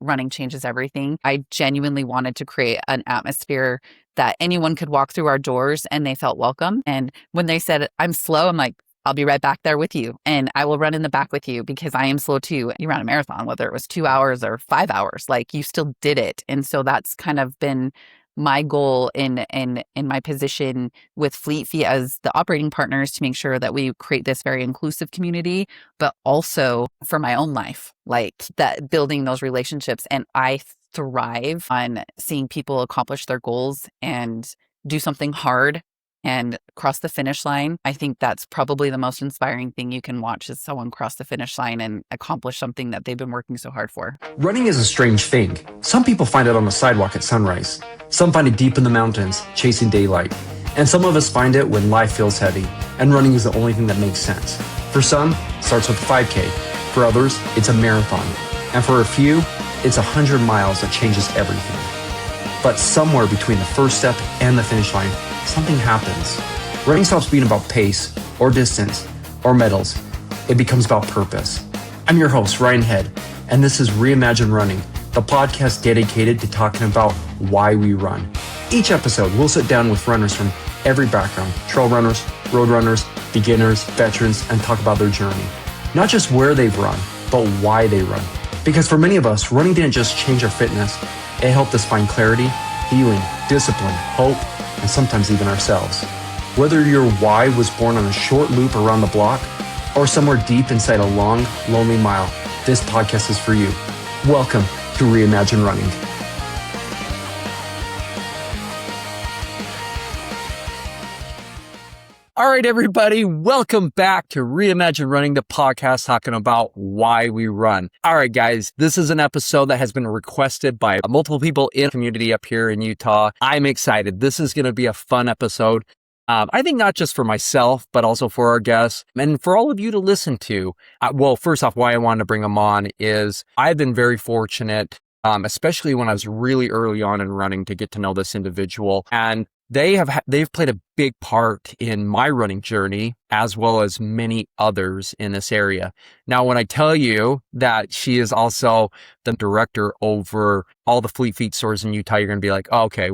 running changes everything. I genuinely wanted to create an atmosphere that anyone could walk through our doors and they felt welcome. And when they said, I'm slow, I'm like, I'll be right back there with you and I will run in the back with you because I am slow too. You ran a marathon, whether it was 2 hours or 5 hours, like you still did it. And so that's kind of been my goal in my position with Fleet Feet as the operating partners to make sure that we create this very inclusive community, but also for my own life, like that building those relationships. And I thrive on seeing people accomplish their goals and do something hard and cross the finish line. I think that's probably the most inspiring thing you can watch is someone cross the finish line and accomplish something that they've been working so hard for. Running is a strange thing. Some people find it on the sidewalk at sunrise. Some find it deep in the mountains, chasing daylight. And some of us find it when life feels heavy, and running is the only thing that makes sense. For some, it starts with a 5K. For others, it's a marathon. And for a few, it's 100 miles that changes everything. But somewhere between the first step and the finish line, something happens. Running stops being about pace, or distance, or medals. It becomes about purpose. I'm your host, Ryan Head, and this is Reimagine Running, the podcast dedicated to talking about why we run. Each episode, we'll sit down with runners from every background, trail runners, road runners, beginners, veterans, and talk about their journey. Not just where they've run, but why they run. Because for many of us, running didn't just change our fitness, it helped us find clarity, healing, discipline, hope, and sometimes even ourselves. Whether your why was born on a short loop around the block or somewhere deep inside a long, lonely mile, this podcast is for you. Welcome to Reimagine Running. All right, everybody, welcome back to Reimagine Running, the podcast talking about why we run. All right, guys, this is an episode that has been requested by multiple people in the community up here in Utah. I'm excited. This is going to be a fun episode. I think not just for myself, but also for our guests and for all of you to listen to. Well, first off, why I wanted to bring them on is I've been very fortunate, especially when I was really early on in running, to get to know this individual. And they've played a big part in my running journey, as well as many others in this area. Now, when I tell you that she is also the director over all the Fleet Feet stores in Utah, you're going to be like, oh, okay,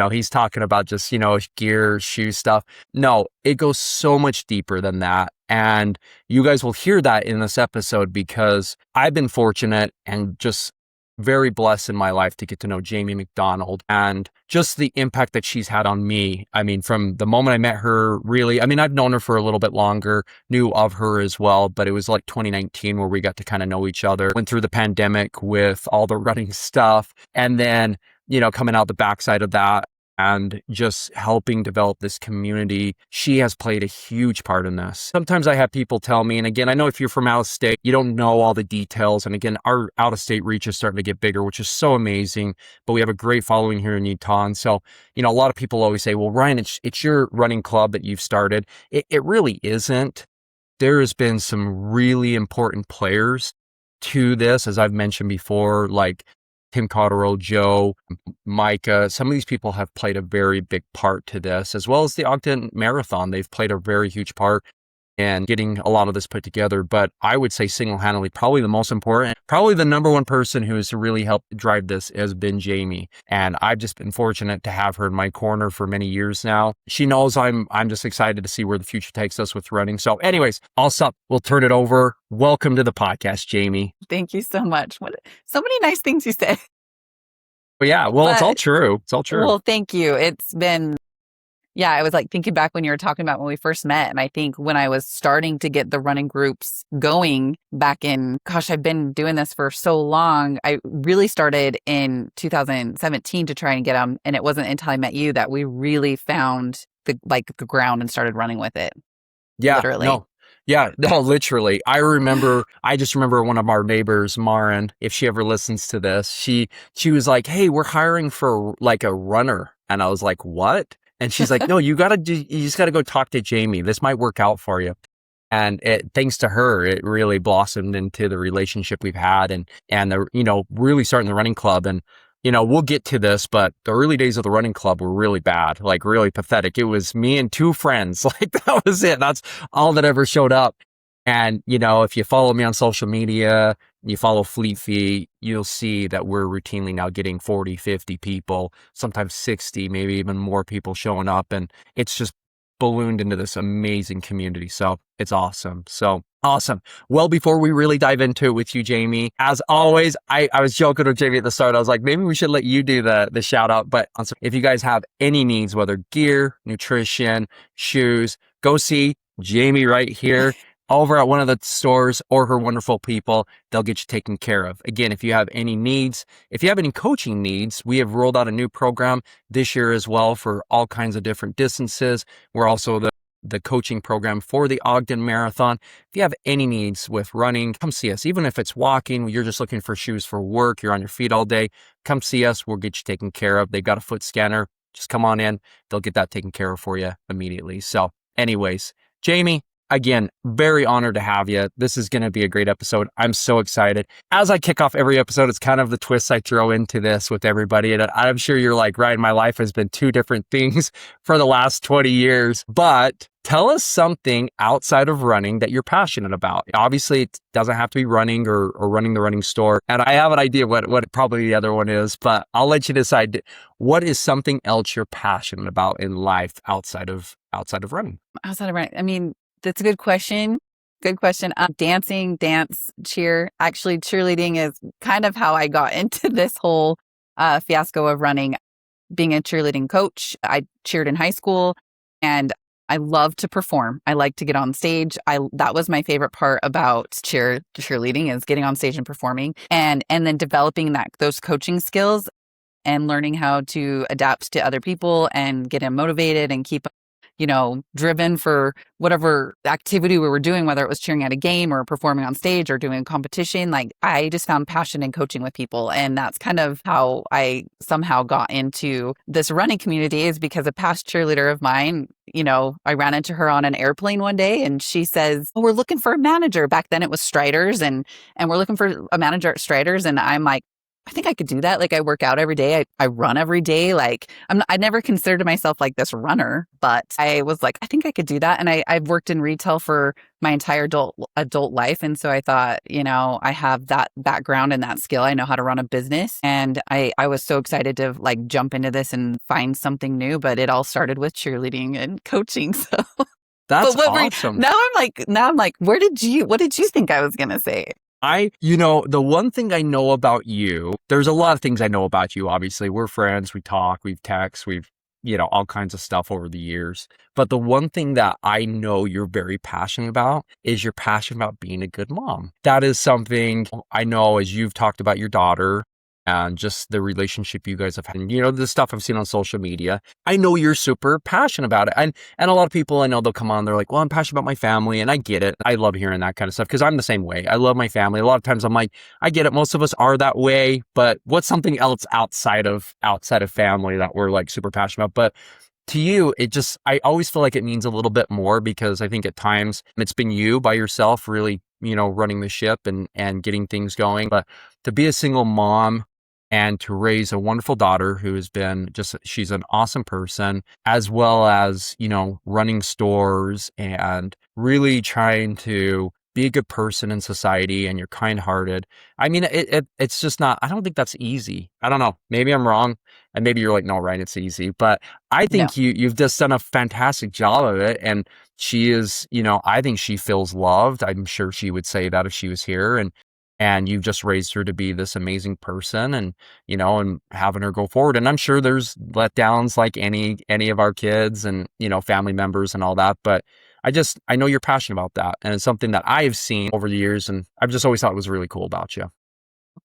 he's talking about just, gear, shoe stuff. No, it goes so much deeper than that. And you guys will hear that in this episode because I've been fortunate and just very blessed in my life to get to know Jamie McDonald and just the impact that she's had on me. I mean, from the moment I met her, really, I've known her for a little bit longer, knew of her as well, but it was like 2019 where we got to kind of know each other. Went through the pandemic with all the running stuff. And then, coming out the backside of that and just helping develop this community, she has played a huge part in this. Sometimes I have people tell me, and again, I know if you're from out of state, you don't know all the details. And again, our out of state reach is starting to get bigger, which is so amazing. But we have a great following here in Utah. And so, a lot of people always say, well, Ryan, it's your running club that you've started. It really isn't. There has been some really important players to this, as I've mentioned before, like Tim Cotterill, Joe, Micah. Some of these people have played a very big part to this, as well as the Ogden Marathon. They've played a very huge part in getting a lot of this put together. But I would say single-handedly, probably the most important, probably the number one person who has really helped drive this has been Jamie. And I've just been fortunate to have her in my corner for many years now. She knows I'm just excited to see where the future takes us with running. So anyways, I'll stop. We'll turn it over. Welcome to the podcast, Jamie. Thank you so much. So many nice things you said. Yeah, well, it's all true. It's all true. Well, thank you. It's been, I was like thinking back when you were talking about when we first met. And I think when I was starting to get the running groups going back in, I've been doing this for so long. I really started in 2017 to try and get them. And it wasn't until I met you that we really found the ground and started running with it. Yeah, literally. No. Yeah, no, literally. I just remember one of our neighbors, Marin, if she ever listens to this, she was like, hey, we're hiring for like a runner. And I was like, what? And she's like, no, you just got to go talk to Jamie. This might work out for you. And thanks to her, it really blossomed into the relationship we've had and the, really starting the running club. And, we'll get to this, but the early days of the running club were really bad, like really pathetic. It was me and two friends. Like that was it. That's all that ever showed up. And, if you follow me on social media, you follow Fleet Feet, you'll see that we're routinely now getting 40, 50 people, sometimes 60, maybe even more people showing up. And it's just ballooned into this amazing community. So it's awesome. So awesome. Well, before we really dive into it with you, Jamie, as always, I was joking with Jamie at the start. I was like, maybe we should let you do the shout out. But if you guys have any needs, whether gear, nutrition, shoes, go see Jamie right here over at one of the stores or her wonderful people. They'll get you taken care of. Again, if you have any needs, if you have any coaching needs, we have rolled out a new program this year as well for all kinds of different distances. We're also the coaching program for the Ogden Marathon. If you have any needs with running, come see us. Even if it's walking, you're just looking for shoes for work, you're on your feet all day, come see us. We'll get you taken care of. They've got a foot scanner. Just come on in. They'll get that taken care of for you immediately. So anyways, Jamie, again, very honored to have you. This is going to be a great episode. I'm so excited. As I kick off every episode, it's kind of the twists I throw into this with everybody. And I'm sure you're like, Ryan, my life has been two different things for the last 20 years. But tell us something outside of running that you're passionate about. Obviously, it doesn't have to be running or running the running store. And I have an idea what probably the other one is, but I'll let you decide. What is something else you're passionate about in life outside of running? Outside of running, I mean, that's a good question. Good question. Dancing, dance, cheer. Actually, cheerleading is kind of how I got into this whole fiasco of running. Being a cheerleading coach, I cheered in high school, and I love to perform. I like to get on stage. That was my favorite part about cheerleading is getting on stage and performing, and then developing those coaching skills and learning how to adapt to other people and get them motivated and keep driven for whatever activity we were doing, whether it was cheering at a game or performing on stage or doing a competition. Like, I just found passion in coaching with people. And that's kind of how I somehow got into this running community, is because a past cheerleader of mine, I ran into her on an airplane one day and she says, "Oh, we're looking for a manager." Back then it was Striders, and we're looking for a manager at Striders. And I'm like, I think I could do that. Like, I work out every day. I run every day. Like, I never considered myself like this runner, but I was like, I think I could do that. And I've worked in retail for my entire adult life. And so I thought, I have that background and that skill. I know how to run a business. And I was so excited to like jump into this and find something new, but it all started with cheerleading and coaching. So That's awesome. Now I'm like, what did you think I was going to say? The one thing I know about you, there's a lot of things I know about you. Obviously, we're friends, we talk, we've text, we've, all kinds of stuff over the years. But the one thing that I know you're very passionate about is you're passionate about being a good mom. That is something I know, as you've talked about your daughter and just the relationship you guys have had, and, the stuff I've seen on social media. I know you're super passionate about it. And a lot of people I know, they'll come on, they're like, well, I'm passionate about my family. And I get it. I love hearing that kind of stuff because I'm the same way. I love my family. A lot of times I'm like, I get it. Most of us are that way, but what's something else outside of family that we're like super passionate about? But to you, I always feel like it means a little bit more, because I think at times it's been you by yourself really, running the ship and getting things going. But to be a single mom and to raise a wonderful daughter who has been she's an awesome person, as well as, running stores and really trying to be a good person in society, and you're kind-hearted. I mean, it's just not, I don't think that's easy. I don't know. Maybe I'm wrong. And maybe you're like, no, Ryan, it's easy. But I think you've just done a fantastic job of it. And she is, I think she feels loved. I'm sure she would say that if she was here. And you've just raised her to be this amazing person, and, and having her go forward. And I'm sure there's letdowns like any of our kids and, family members and all that. But I know you're passionate about that. And it's something that I've seen over the years. And I've just always thought it was really cool about you.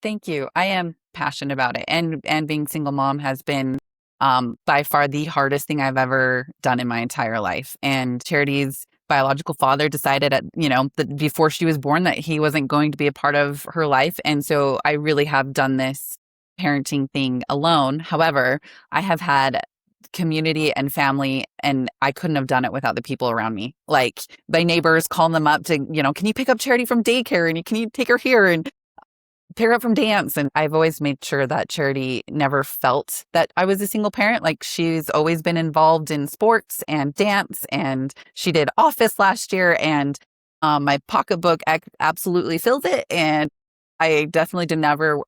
Thank you. I am passionate about it. And being single mom has been by far the hardest thing I've ever done in my entire life. And Charity's biological father decided before she was born that he wasn't going to be a part of her life. And so I really have done this parenting thing alone. However, I have had community and family, and I couldn't have done it without the people around me. Like my neighbors, calling them up to, can you pick up Charity from daycare, and can you take her here and pick her up from dance? And I've always made sure that Charity never felt that I was a single parent. Like, she's always been involved in sports and dance, and she did Office last year, and my pocketbook absolutely fills it. And I definitely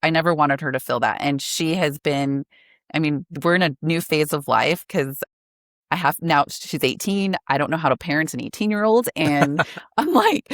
I never wanted her to feel that. And she has been, I mean, we're in a new phase of life because I have now, she's 18. I don't know how to parent an 18-year-old. And I'm like,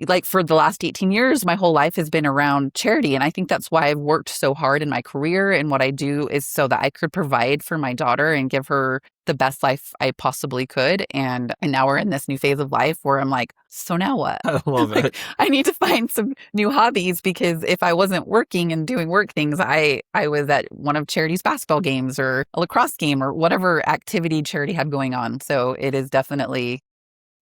like for the last 18 years, my whole life has been around charity. And I think that's why I've worked so hard in my career. And what I do is so that I could provide for my daughter and give her the best life I possibly could. And now we're in this new phase of life where I'm like, so now what? I love Like, it. I need to find some new hobbies because if I wasn't working and doing work things, I was at one of charity's basketball games or a lacrosse game or whatever activity charity had going on. So it is definitely,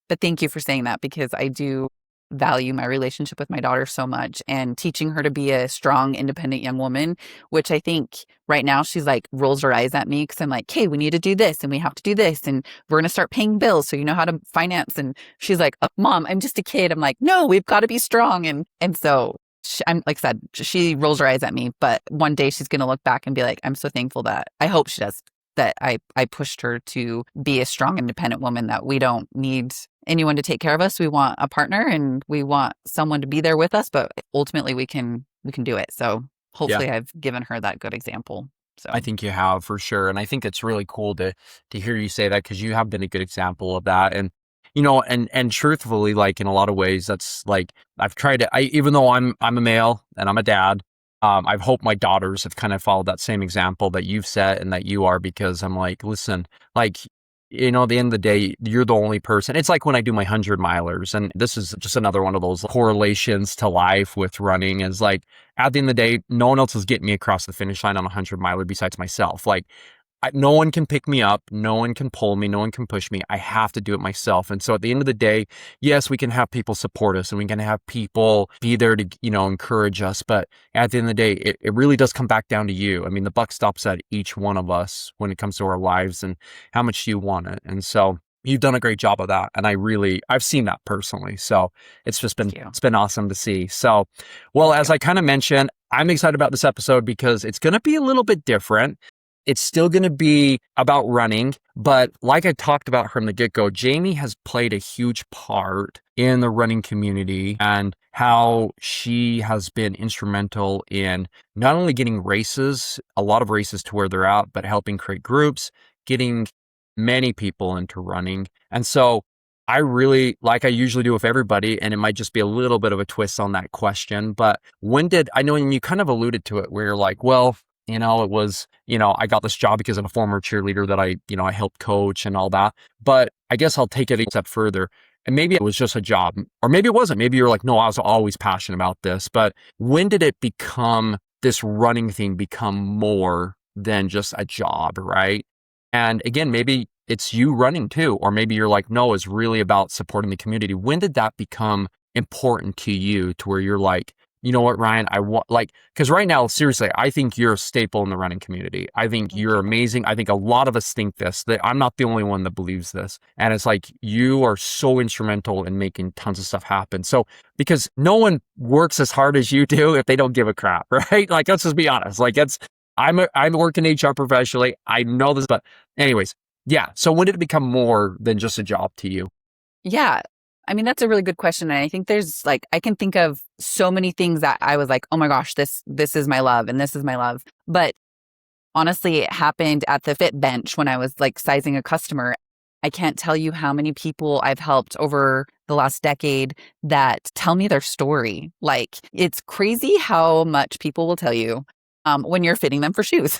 but thank you for saying that because I do value my relationship with my daughter so much and teaching her to be a strong, independent young woman, which I think right now she's like rolls her eyes at me because I'm like, hey, we need to do this and we have to do this and we're going to start paying bills. So you know how to finance. And she's like, oh, Mom, I'm just a kid. I'm like, no, we've got to be strong. And so I'm like I said, she rolls her eyes at me, but one day she's going to look back and be like, I'm so thankful that I hope she does that I pushed her to be a strong, independent woman, that we don't need anyone to take care of us. We want a partner and we want someone to be there with us, but ultimately we can do it. So Yeah. hopefully I've given her that good example. I So think you have for sure. And I think it's really cool to hear you say that because you have been a good example of that. And and truthfully, like in a lot of ways, that's like I've tried to even though I'm a male and I'm a dad, I've hoped my daughters have kind of followed that same example that you've set and that you are because I'm like, listen, like at the end of the day, you're the only person. It's like when I do my 100 milers, and this is just another one of those correlations to life with running is like, at the end of the day, no one else is getting me across the finish line on a 100 miler besides myself. Like, no one can pick me up. No one can pull me. No one can push me. I have to do it myself. And so at the end of the day, yes, we can have people support us and we can have people be there to, encourage us. But at the end of the day, it really does come back down to you. I mean, the buck stops at each one of us when it comes to our lives and how much you want it. And so you've done a great job of that. And I've seen that personally. So it's just thank you. it's been awesome to see. So, well, Thank as you. I kind of mentioned, I'm excited about this episode because it's going to be a little bit different. It's still going to be about running, but like I talked about from the get-go, Jamie has played a huge part in the running community and how she has been instrumental in not only getting a lot of races to where they're at, but helping create groups, getting many people into running. And so I really, like I usually do with everybody, and it might just be a little bit of a twist on that question, but I know and you kind of alluded to it where you're like, well, it was, I got this job because of a former cheerleader that I helped coach and all that. But I guess I'll take it a step further. And maybe it was just a job, or maybe it wasn't. Maybe you're like, no, I was always passionate about this. But when did this running thing become more than just a job, right? And again, maybe it's you running too, or maybe you're like, no, it's really about supporting the community. When did that become important to you to where you're like, you know what, Ryan, I want because right now, seriously, I think you're a staple in the running community. I think Thank you're you. amazing. I think a lot of us think this, that I'm not the only one that believes this. And it's like, you are so instrumental in making tons of stuff happen. So, because no one works as hard as you do if they don't give a crap, right? Like, let's just be honest. Like, I'm working HR professionally. I know this, but anyways, yeah. So when did it become more than just a job to you? Yeah. I mean, that's a really good question. And I think there's like, I can think of so many things that I was like, oh my gosh, this is my love and this is my love. But honestly, it happened at the fit bench when I was like sizing a customer. I can't tell you how many people I've helped over the last decade that tell me their story. Like, it's crazy how much people will tell you when you're fitting them for shoes.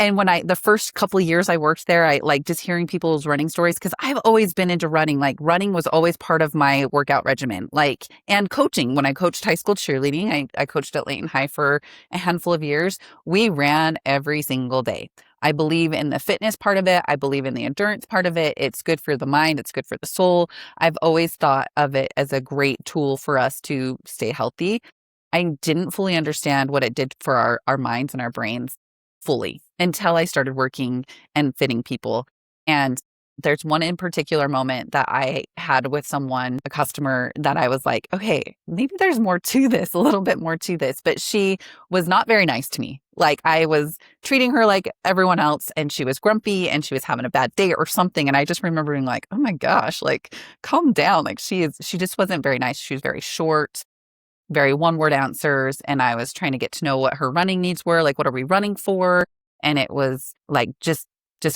And when the first couple of years I worked there, I like just hearing people's running stories because I've always been into running. Like, running was always part of my workout regimen, like, and coaching. When I coached high school cheerleading, I coached at Layton High for a handful of years. We ran every single day. I believe in the fitness part of it. I believe in the endurance part of it. It's good for the mind. It's good for the soul. I've always thought of it as a great tool for us to stay healthy. I didn't fully understand what it did for our minds and our brains fully until I started working and fitting people. And there's one in particular moment that I had with someone, a customer, that I was like, okay, maybe there's more to this, a little bit more to this. But she was not very nice to me. Like, I was treating her like everyone else, and she was grumpy and she was having a bad day or something. And I just remember being like, oh my gosh, like, calm down. Like, she just wasn't very nice. She was very short. very one word answers. And I was trying to get to know what her running needs were. Like, what are we running for? And it was like, just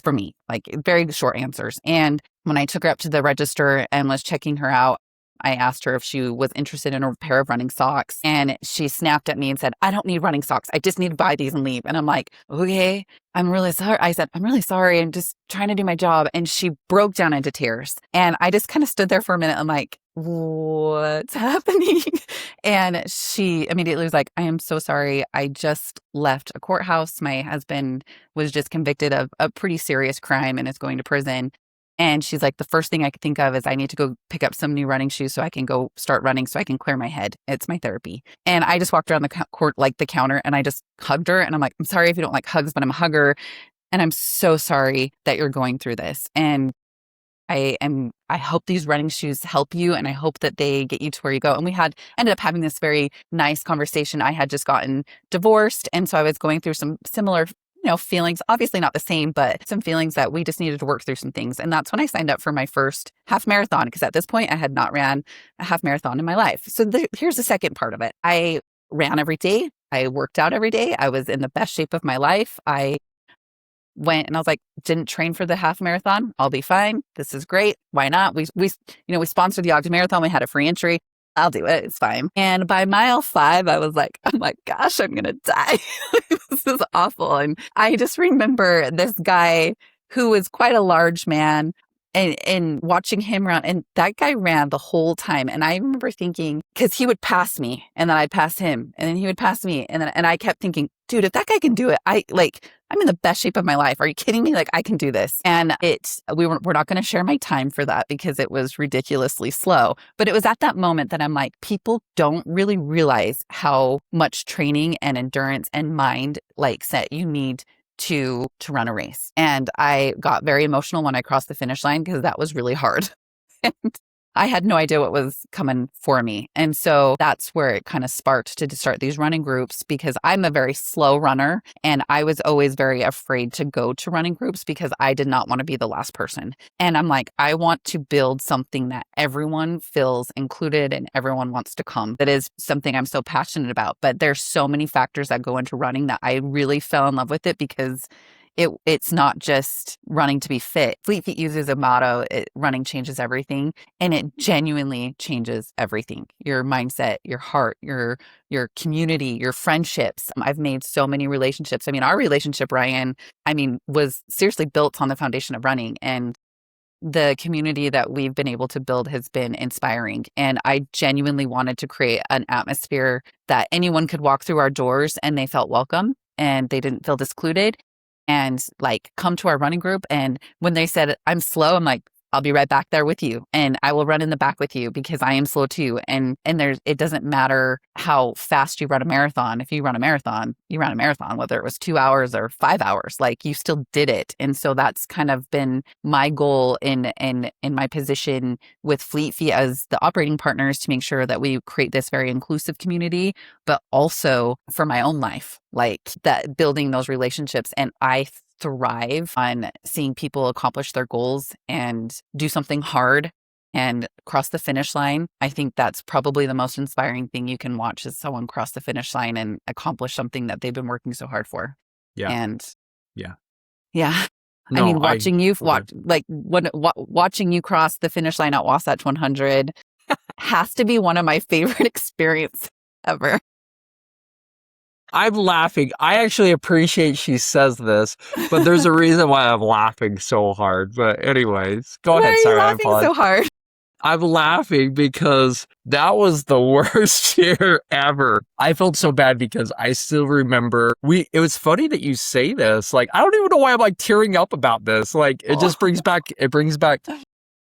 for me, like very short answers. And when I took her up to the register and was checking her out, I asked her if she was interested in a pair of running socks. And she snapped at me and said, "I don't need running socks. I just need to buy these and leave." And I'm like, "Okay, I'm really sorry." I said, "I'm really sorry. I'm just trying to do my job." And she broke down into tears. And I just kind of stood there for a minute. I'm like, "What's happening?" And she immediately was like, "I am so sorry. I just left a courthouse. My husband was just convicted of a pretty serious crime and is going to prison." And she's like, "The first thing I could think of is I need to go pick up some new running shoes so I can go start running so I can clear my head. It's my therapy." And I just walked around the court, like the counter, and I just hugged her. And I'm like, "I'm sorry if you don't like hugs, but I'm a hugger. And I'm so sorry that you're going through this. And I hope these running shoes help you, and I hope that they get you to where you go." And we ended up having this very nice conversation. I had just gotten divorced. And so I was going through some similar feelings, obviously not the same, but some feelings that we just needed to work through some things. And that's when I signed up for my first half marathon, because at this point I had not ran a half marathon in my life. So here's the second part of it. I ran every day. I worked out every day. I was in the best shape of my life. I went and I was like, didn't train for the half marathon. I'll be fine. This is great. Why not? We sponsored the Ogden Marathon. We had a free entry. I'll do it. It's fine. And by mile 5, I was like, "Oh my gosh, I'm going to die. This is awful." And I just remember this guy who was quite a large man, and watching him run. And that guy ran the whole time. And I remember thinking, because he would pass me and then I'd pass him and then he would pass me. And I kept thinking, dude, if that guy can do it, I'm in the best shape of my life. Are you kidding me? Like, I can do this. And we're not going to share my time for that because it was ridiculously slow. But it was at that moment that I'm like, people don't really realize how much training and endurance and mind set you need to run a race. And I got very emotional when I crossed the finish line because that was really hard. And I had no idea what was coming for me. And so that's where it kind of sparked to start these running groups, because I'm a very slow runner and I was always very afraid to go to running groups because I did not want to be the last person. And I'm like, I want to build something that everyone feels included and everyone wants to come. That is something I'm so passionate about. But there's so many factors that go into running that I really fell in love with it, because it's not just running to be fit. Fleet Feet uses a motto, running changes everything. And it genuinely changes everything. Your mindset, your heart, your community, your friendships. I've made so many relationships. I mean, our relationship, Ryan, was seriously built on the foundation of running. And the community that we've been able to build has been inspiring. And I genuinely wanted to create an atmosphere that anyone could walk through our doors and they felt welcome and they didn't feel excluded, and come to our running group. And when they said, "I'm slow," I'm like, "I'll be right back there with you. And I will run in the back with you because I am slow too." And it doesn't matter how fast you run a marathon. If you run a marathon, you ran a marathon, whether it was 2 hours or 5 hours, you still did it. And so that's kind of been my goal in my position with Fleet Feet as the operating partners, to make sure that we create this very inclusive community, but also for my own life, that building those relationships. And I thrive on seeing people accomplish their goals and do something hard and cross the finish line. I think that's probably the most inspiring thing you can watch, is someone cross the finish line and accomplish something that they've been working so hard for. Yeah. And yeah. Yeah. No, watching you cross the finish line at Wasatch 100 has to be one of my favorite experiences ever. I'm laughing. I actually appreciate she says this, but there's a reason why I'm laughing so hard. But anyways, go ahead. Sorry, Why are you laughing so hard? I'm laughing because that was the worst year ever. I felt so bad because I still remember it was funny that you say this. I don't even know why I'm tearing up about this. It just brings back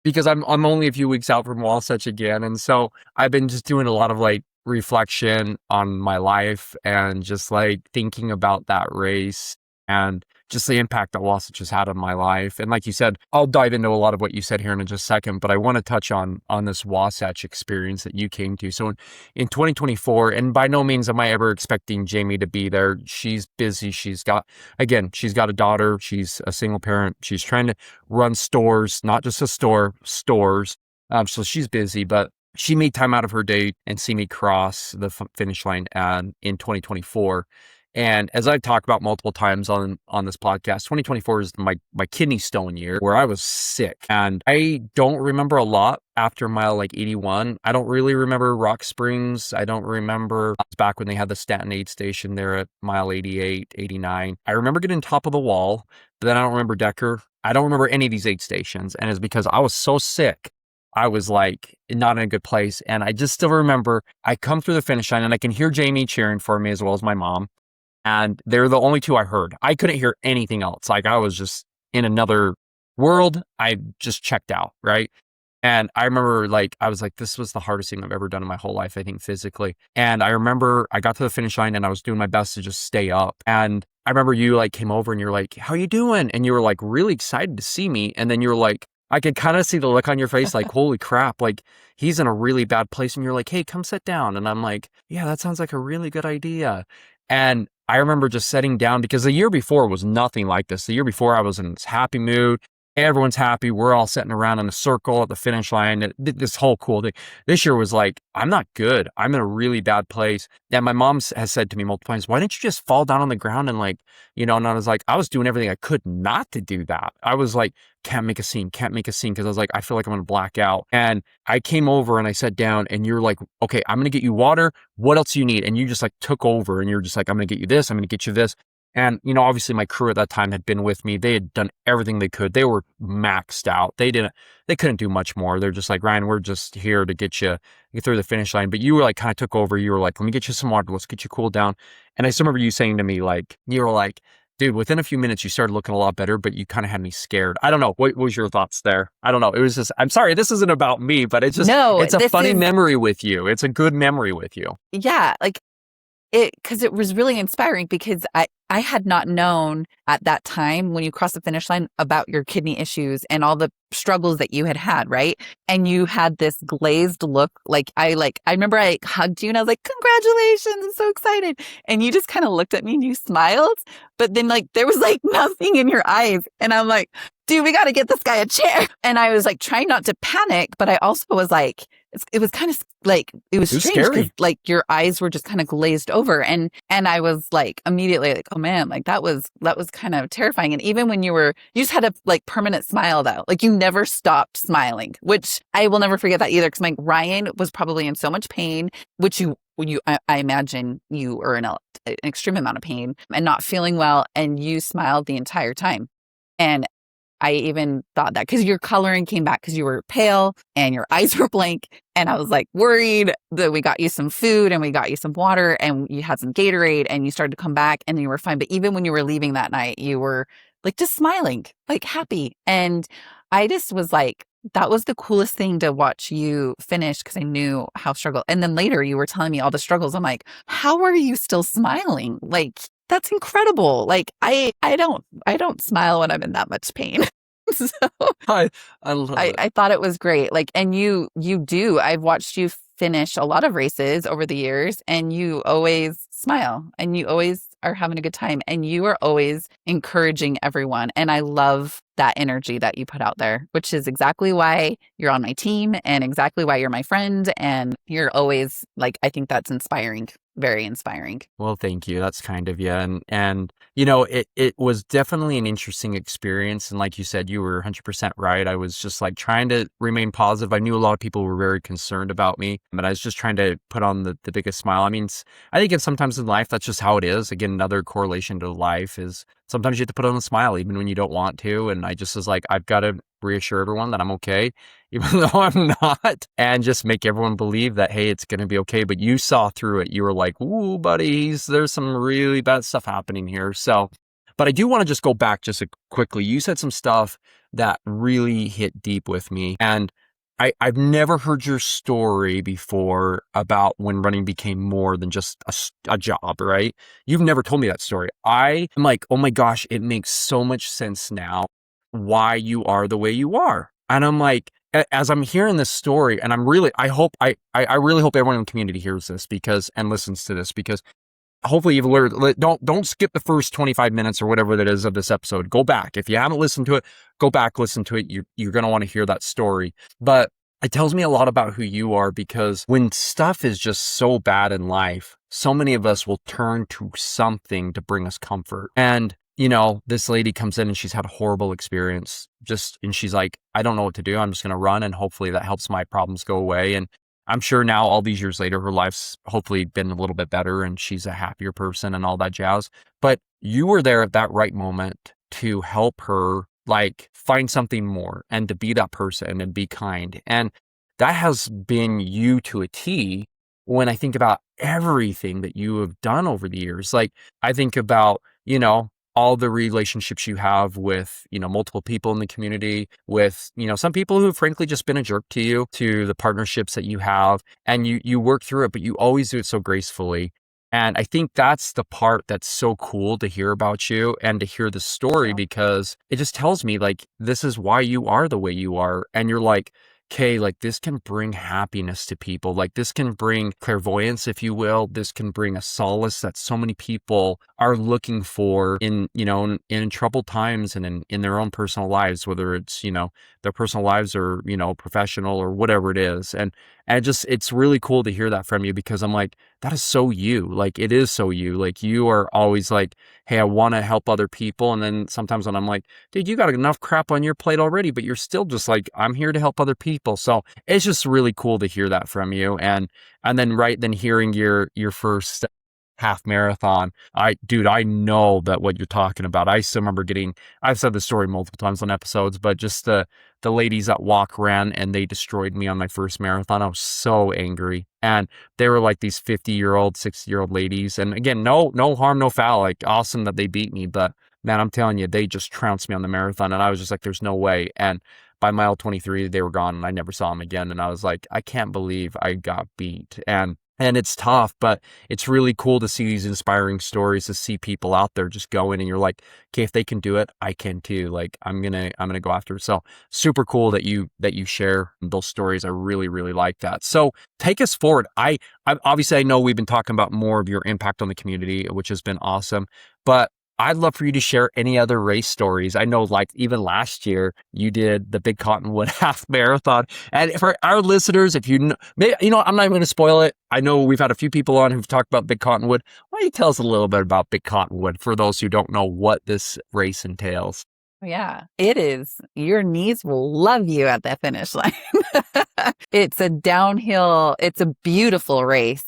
because I'm only a few weeks out from Wasatch again. And so I've been just doing a lot of reflection on my life and just thinking about that race and just the impact that Wasatch has had on my life. And like you said, I'll dive into a lot of what you said here in just a second, but I want to touch on this Wasatch experience that you came to. So in 2024, and by no means am I ever expecting Jamie to be there. She's busy. She's got a daughter. She's a single parent. She's trying to run stores, not just a store, stores. So she's busy, but she made time out of her day and see me cross the finish line in 2024. And as I've talked about multiple times on this podcast, 2024 is my kidney stone year where I was sick. And I don't remember a lot after mile like 81. I don't really remember Rock Springs. I don't remember back when they had the statin aid station there at mile 88, 89. I remember getting top of the wall, but then I don't remember Decker. I don't remember any of these aid stations. And it's because I was so sick. I was like not in a good place. And I just still remember I come through the finish line and I can hear Jamie cheering for me as well as my mom. And they're the only two I heard. I couldn't hear anything else. Like I was just in another world. I just checked out, right? And I remember like, I was like, this was the hardest thing I've ever done in my whole life, I think physically. And I remember I got to the finish line and I was doing my best to just stay up. And I remember you like came over and you're like, how you doing? And you were like really excited to see me. And then you're like, I could kind of see the look on your face like, holy crap, like he's in a really bad place. And you're like, hey, come sit down. And I'm like, yeah, that sounds like a really good idea. And I remember just sitting down because the year before was nothing like this. The year before I was in this happy mood. Everyone's happy. We're all sitting around in a circle at the finish line. This whole cool thing. This year was like, I'm not good. I'm in a really bad place. And my mom has said to me multiple times, why didn't you just fall down on the ground and like, and I was like, I was doing everything I could not to do that. I was like, can't make a scene. Because I was like, I feel like I'm going to black out. And I came over and I sat down and you're like, okay, I'm going to get you water. What else do you need? And you just like took over and you're just like, I'm going to get you this. I'm going to get you this. And, obviously my crew at that time had been with me. They had done everything they could. They were maxed out. They couldn't do much more. They're just like, Ryan, we're just here to get through the finish line. But you were like, kind of took over. You were like, let me get you some water. Let's get you cooled down. And I still remember you saying to me, like, you were like, dude, within a few minutes, you started looking a lot better, but you kind of had me scared. I don't know. What was your thoughts there? I don't know. It was just, I'm sorry, this isn't about me, but it's just, it's a funny memory with you. It's a good memory with you. Yeah. Like, because it was really inspiring because I had not known at that time when you crossed the finish line about your kidney issues and all the struggles that you had, right? And you had this glazed look. I remember I hugged you and I was like, congratulations, I'm so excited. And you just kind of looked at me and you smiled, but then like there was like nothing in your eyes. And I'm like, dude, we got to get this guy a chair. And I was like trying not to panic, but I also was like, it was kind of like, it was strange because like your eyes were just kind of glazed over. And I was like immediately like, oh man, like that was kind of terrifying. And even when you just had a like permanent smile though, like you never stopped smiling, which I will never forget that either. Cause like Ryan was probably in so much pain, which I imagine you were in an extreme amount of pain and not feeling well. And you smiled the entire time. And I even thought that because your coloring came back because you were pale and your eyes were blank. And I was like worried that we got you some food and we got you some water and you had some Gatorade and you started to come back and you were fine. But even when you were leaving that night, you were like just smiling, like happy. And I just was like, that was the coolest thing to watch you finish because I knew how struggle. And then later you were telling me all the struggles. I'm like, how are you still smiling? Like, that's incredible. Like I don't smile when I'm in that much pain. So I love it. I thought it was great. Like, and you do. I've watched you finish a lot of races over the years and you always smile and you always are having a good time and you are always encouraging everyone. And I love that energy that you put out there, which is exactly why you're on my team and exactly why you're my friend. And you're always like, I think that's inspiring. Very inspiring. Well, thank you. That's kind of you. And it was definitely an interesting experience. And like you said, you were 100% right. I was just like trying to remain positive. I knew a lot of people were very concerned about me, but I was just trying to put on the biggest smile. I mean, I think it's sometimes in life, that's just how it is. Again, another correlation to life is sometimes you have to put on a smile even when you don't want to. And I just was like, I've got to reassure everyone that I'm okay, even though I'm not, and just make everyone believe that, hey, it's going to be okay. But you saw through it. You were like, ooh, buddy, there's some really bad stuff happening here. So, but I do want to just go back just quickly. You said some stuff that really hit deep with me. And I've never heard your story before about when running became more than just a job, right? You've never told me that story. I am like, oh my gosh, it makes so much sense now why you are the way you are. And I'm like, as I'm hearing this story, and I really hope everyone in the community hears this and listens to this because hopefully you've learned, don't skip the first 25 minutes or whatever that is of this episode. Go back. If you haven't listened to it, go back, listen to it. You're going to want to hear that story. But It tells me a lot about who you are, because when stuff is just so bad in life, so many of us will turn to something to bring us comfort. And, this lady comes in and she's had a horrible experience and she's like, I don't know what to do. I'm just going to run and hopefully that helps my problems go away. And I'm sure now all these years later, her life's hopefully been a little bit better and she's a happier person and all that jazz. But you were there at that right moment to help her like find something more and to be that person and be kind. And that has been you to a T when I think about everything that you have done over the years. Like I think about, all the relationships you have with, multiple people in the community, with, some people who've frankly just been a jerk to you, to the partnerships that you have, and you work through it, but you always do it so gracefully. And I think that's the part that's so cool to hear about you and to hear the story, because it just tells me like, this is why you are the way you are. And you're like, okay, like this can bring happiness to people. Like this can bring clairvoyance, if you will. This can bring a solace that so many people are looking for in troubled times and in their own personal lives, whether it's, their personal lives or, professional or whatever it is. And it's really cool to hear that from you, because I'm like, that is so you. Like it is so you. Like you are always like, hey, I want to help other people. And then sometimes when I'm like, dude, you got enough crap on your plate already, but you're still just like, I'm here to help other people. So it's just really cool to hear that from you. And then hearing your first half marathon, I know that what you're talking about. I still remember I've said the story multiple times on episodes, but just the ladies that ran and they destroyed me on my first marathon. I was so angry. And they were like these 50-year-old, 60-year-old ladies. And again, no harm, no foul. Like awesome that they beat me. But man, I'm telling you, they just trounced me on the marathon. And I was just like, there's no way. And by mile 23, they were gone and I never saw them again. And I was like, I can't believe I got beat. And it's tough, but it's really cool to see these inspiring stories, to see people out there just going, and you're like, okay, if they can do it, I can too. Like I'm gonna go after it. So super cool that you share those stories. I really, really like that. So take us forward. I obviously I know we've been talking about more of your impact on the community, which has been awesome, but I'd love for you to share any other race stories. I know like even last year you did the Big Cottonwood half marathon. And for our listeners, if I'm not even going to spoil it. I know we've had a few people on who've talked about Big Cottonwood. Why don't you tell us a little bit about Big Cottonwood for those who don't know what this race entails? Yeah, it is. Your knees will love you at the finish line. It's a downhill. It's a beautiful race,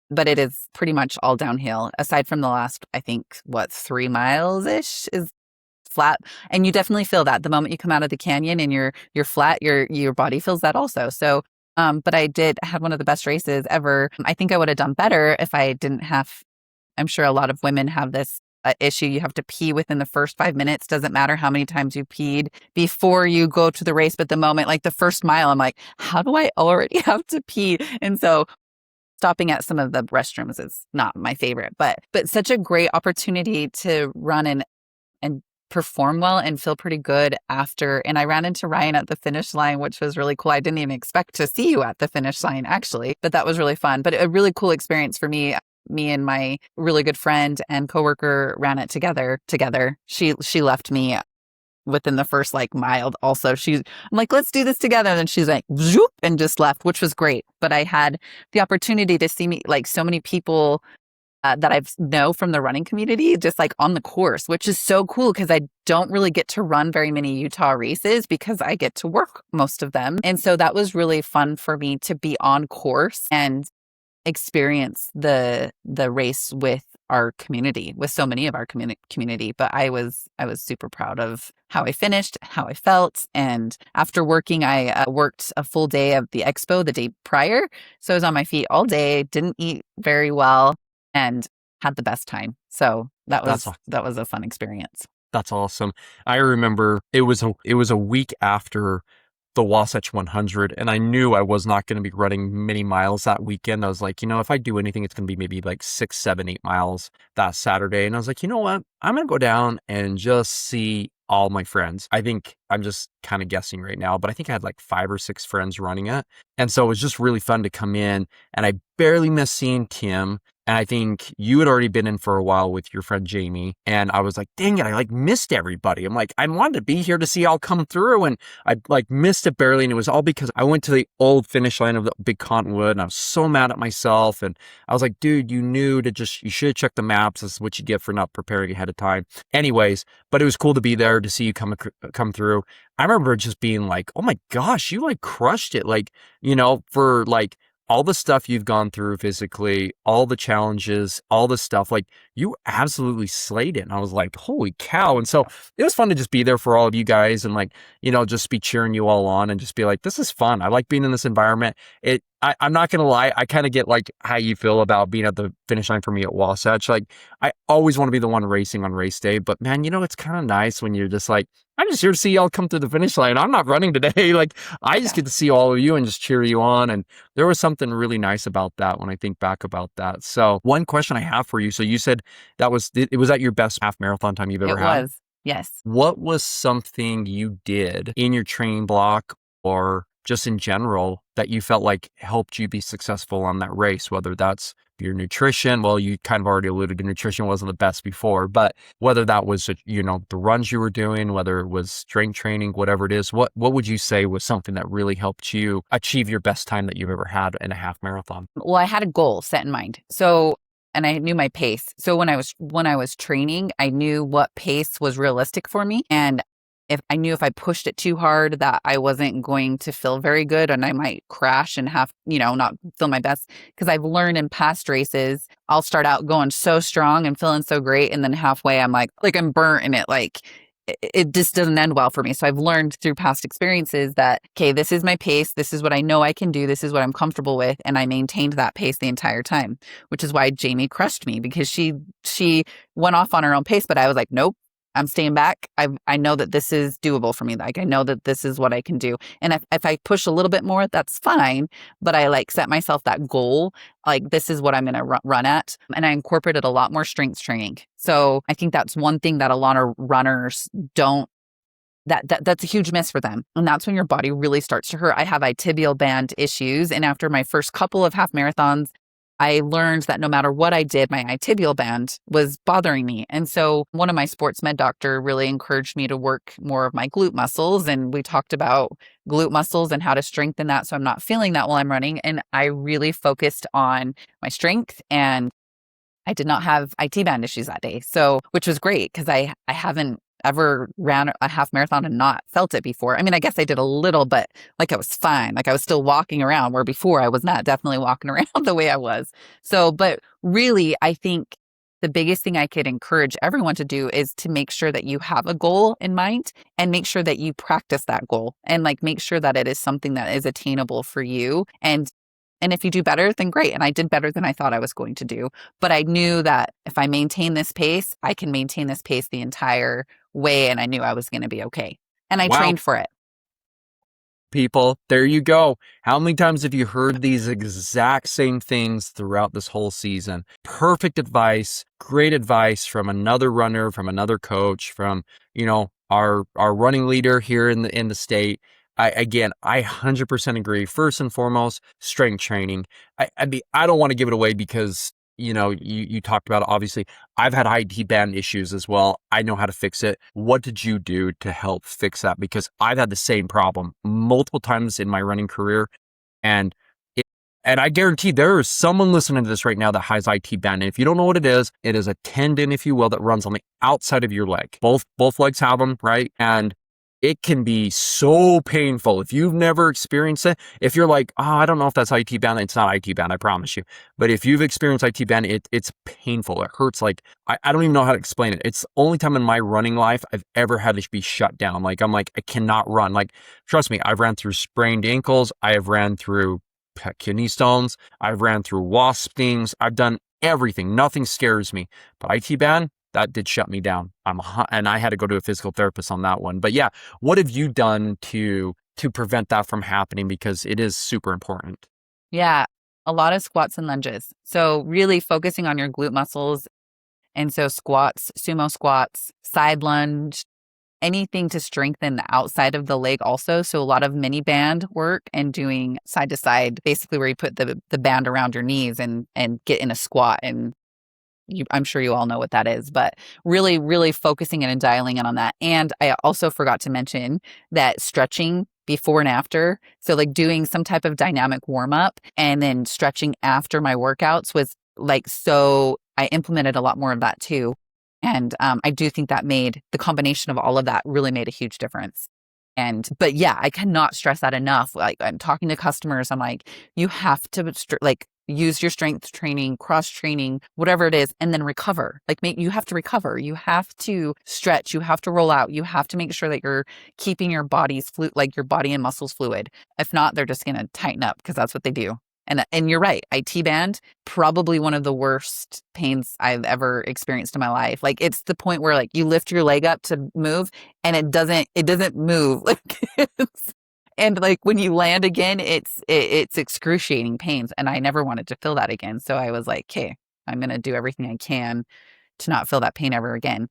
but it is pretty much all downhill, aside from the last, I think, 3 miles-ish is flat. And you definitely feel that the moment you come out of the canyon and you're flat, your body feels that also. So, but I had one of the best races ever. I think I would have done better if I didn't have, I'm sure a lot of women have this issue. You have to pee within the first 5 minutes. Doesn't matter how many times you peed before you go to the race. But the moment, like the first mile, I'm like, how do I already have to pee? And so stopping at some of the restrooms is not my favorite, but such a great opportunity to run and perform well and feel pretty good after. And I ran into Ryan at the finish line, which was really cool. I didn't even expect to see you at the finish line, actually, but that was really fun. But a really cool experience for me. Me and my really good friend and coworker ran it together. She left me within the first mile. Also, I'm like, let's do this together. And then she's like, zoop, and just left, which was great. But I had the opportunity to see so many people that I know from the running community, just on the course, which is so cool because I don't really get to run very many Utah races because I get to work most of them. And so that was really fun for me to be on course and experience the race with our community, with so many of our community. But I was super proud of how I finished, how I felt. And after working, I worked a full day of the expo the day prior. So I was on my feet all day, didn't eat very well, and had the best time. So that was a fun experience. That's awesome. I remember it was a week after the Wasatch 100, and I knew I was not going to be running many miles that weekend. I was like, if I do anything, it's going to be maybe 6, 7, 8 miles that Saturday. And I was like, you know what? I'm going to go down and just see all my friends. I think I'm just kind of guessing right now, but I think I had 5 or 6 friends running it. And so it was just really fun to come in, and I barely missed seeing Tim. And I think you had already been in for a while with your friend Jamie. And I was like, dang it, I like missed everybody. I'm like, I wanted to be here to see y'all come through. And I like missed it barely. And it was all because I went to the old finish line of the big Cottonwood and I was so mad at myself. And I was like, dude, you should have checked the maps. This is what you get for not preparing ahead of time. Anyways, but it was cool to be there to see you come through. I remember just being like, oh my gosh, you like crushed it. Like, for like, all the stuff you've gone through physically, all the challenges, all the stuff, like you absolutely slayed it. And I was like, holy cow. And so it was fun to just be there for all of you guys and like, just be cheering you all on and just be like, this is fun. I like being in this environment. I'm not going to lie. I kind of get like how you feel about being at the finish line for me at Wasatch. Like I always want to be the one racing on race day, but man, it's kind of nice when you're just like, I'm just here to see y'all come to the finish line. I'm not running today. Like I just get to see all of you and just cheer you on. And there was something really nice about that when I think back about that. So one question I have for you. So you said it was at your best half marathon time you've ever had? It was. Yes. What was something you did in your training block or just in general that you felt like helped you be successful on that race, whether that's your nutrition? Well, you kind of already alluded to nutrition wasn't the best before, but whether that was, the runs you were doing, whether it was strength training, whatever it is, what would you say was something that really helped you achieve your best time that you've ever had in a half marathon? Well, I had a goal set in mind. And I knew my pace. So when I was training, I knew what pace was realistic for me. And if I pushed it too hard, that I wasn't going to feel very good and I might crash and have, not feel my best. Because I've learned in past races, I'll start out going so strong and feeling so great. And then halfway, I'm like I'm burnt and it just doesn't end well for me. So I've learned through past experiences that, okay, this is my pace. This is what I know I can do. This is what I'm comfortable with. And I maintained that pace the entire time, which is why Jamie crushed me because she went off on her own pace. But I was like, nope, I'm staying back. I know that this is doable for me. Like I know that this is what I can do. And if I push a little bit more, that's fine. But I like set myself that goal. Like this is what I'm going to run at. And I incorporated a lot more strength training. So I think that's one thing that a lot of runners don't, that's a huge miss for them. And that's when your body really starts to hurt. I have tibial band issues. And after my first couple of half marathons, I learned that no matter what I did, my tibial band was bothering me. And so one of my sports med doctor really encouraged me to work more of my glute muscles. And we talked about glute muscles and how to strengthen that so I'm not feeling that while I'm running. And I really focused on my strength, and I did not have IT band issues that day. So, which was great because I haven't ever ran a half marathon and not felt it before. I mean, I guess I did a little, but like I was fine. Like I was still walking around where before I was not definitely walking around the way I was. So, but really, I think the biggest thing I could encourage everyone to do is to make sure that you have a goal in mind and make sure that you practice that goal and like make sure that it is something that is attainable for you. And if you do better, then great. And I did better than I thought I was going to do. But I knew that if I maintain this pace, I can maintain this pace the entire way. And I knew I was going to be okay. And I trained for it. People, there you go. How many times have you heard these exact same things throughout this whole season? Perfect advice, great advice from another runner, from another coach, from, our running leader here in the state. I 100% agree. First and foremost, strength training. I don't want to give it away because, you talked about it. Obviously, I've had IT band issues as well. I know how to fix it. What did you do to help fix that? Because I've had the same problem multiple times in my running career. And I guarantee there is someone listening to this right now that has IT band. And if you don't know what it is a tendon, if you will, that runs on the outside of your leg. Both legs have them, right? And it can be so painful. If you've never experienced it, if you're like, oh, I don't know if that's IT band, it's not IT band, I promise you. But if you've experienced IT band, it's painful. It hurts. Like, I don't even know how to explain it. It's the only time in my running life I've ever had to be shut down. Like, I'm like, I cannot run. Like, trust me, I've ran through sprained ankles. I have ran through kidney stones. I've ran through wasp stings. I've done everything. Nothing scares me. But IT band, that did shut me down. And I had to go to a physical therapist on that one. But yeah, what have you done to prevent that from happening? Because it is super important. Yeah, a lot of squats and lunges. So really focusing on your glute muscles. And so squats, sumo squats, side lunge, anything to strengthen the outside of the leg also. So a lot of mini band work and doing side to side, basically where you put the band around your knees and get in a squat. And I'm sure you all know what that is, but really, really focusing in and dialing in on that. And I also forgot to mention that stretching before and after. So like doing some type of dynamic warm up and then stretching after my workouts was like, so I implemented a lot more of that too. And I do think that made the combination of all of that really made a huge difference. But yeah, I cannot stress that enough. Like I'm talking to customers, I'm like, you have to use your strength training, cross training, whatever it is, and then recover. Like you have to recover. You have to stretch. You have to roll out. You have to make sure that you're keeping your body's like your body and muscles fluid. If not, they're just going to tighten up because that's what they do. And you're right. IT band, probably one of the worst pains I've ever experienced in my life. Like it's the point where like you lift your leg up to move and it doesn't move. Like and like when you land again, it's excruciating pains. And I never wanted to feel that again. So I was like, okay, I'm going to do everything I can to not feel that pain ever again.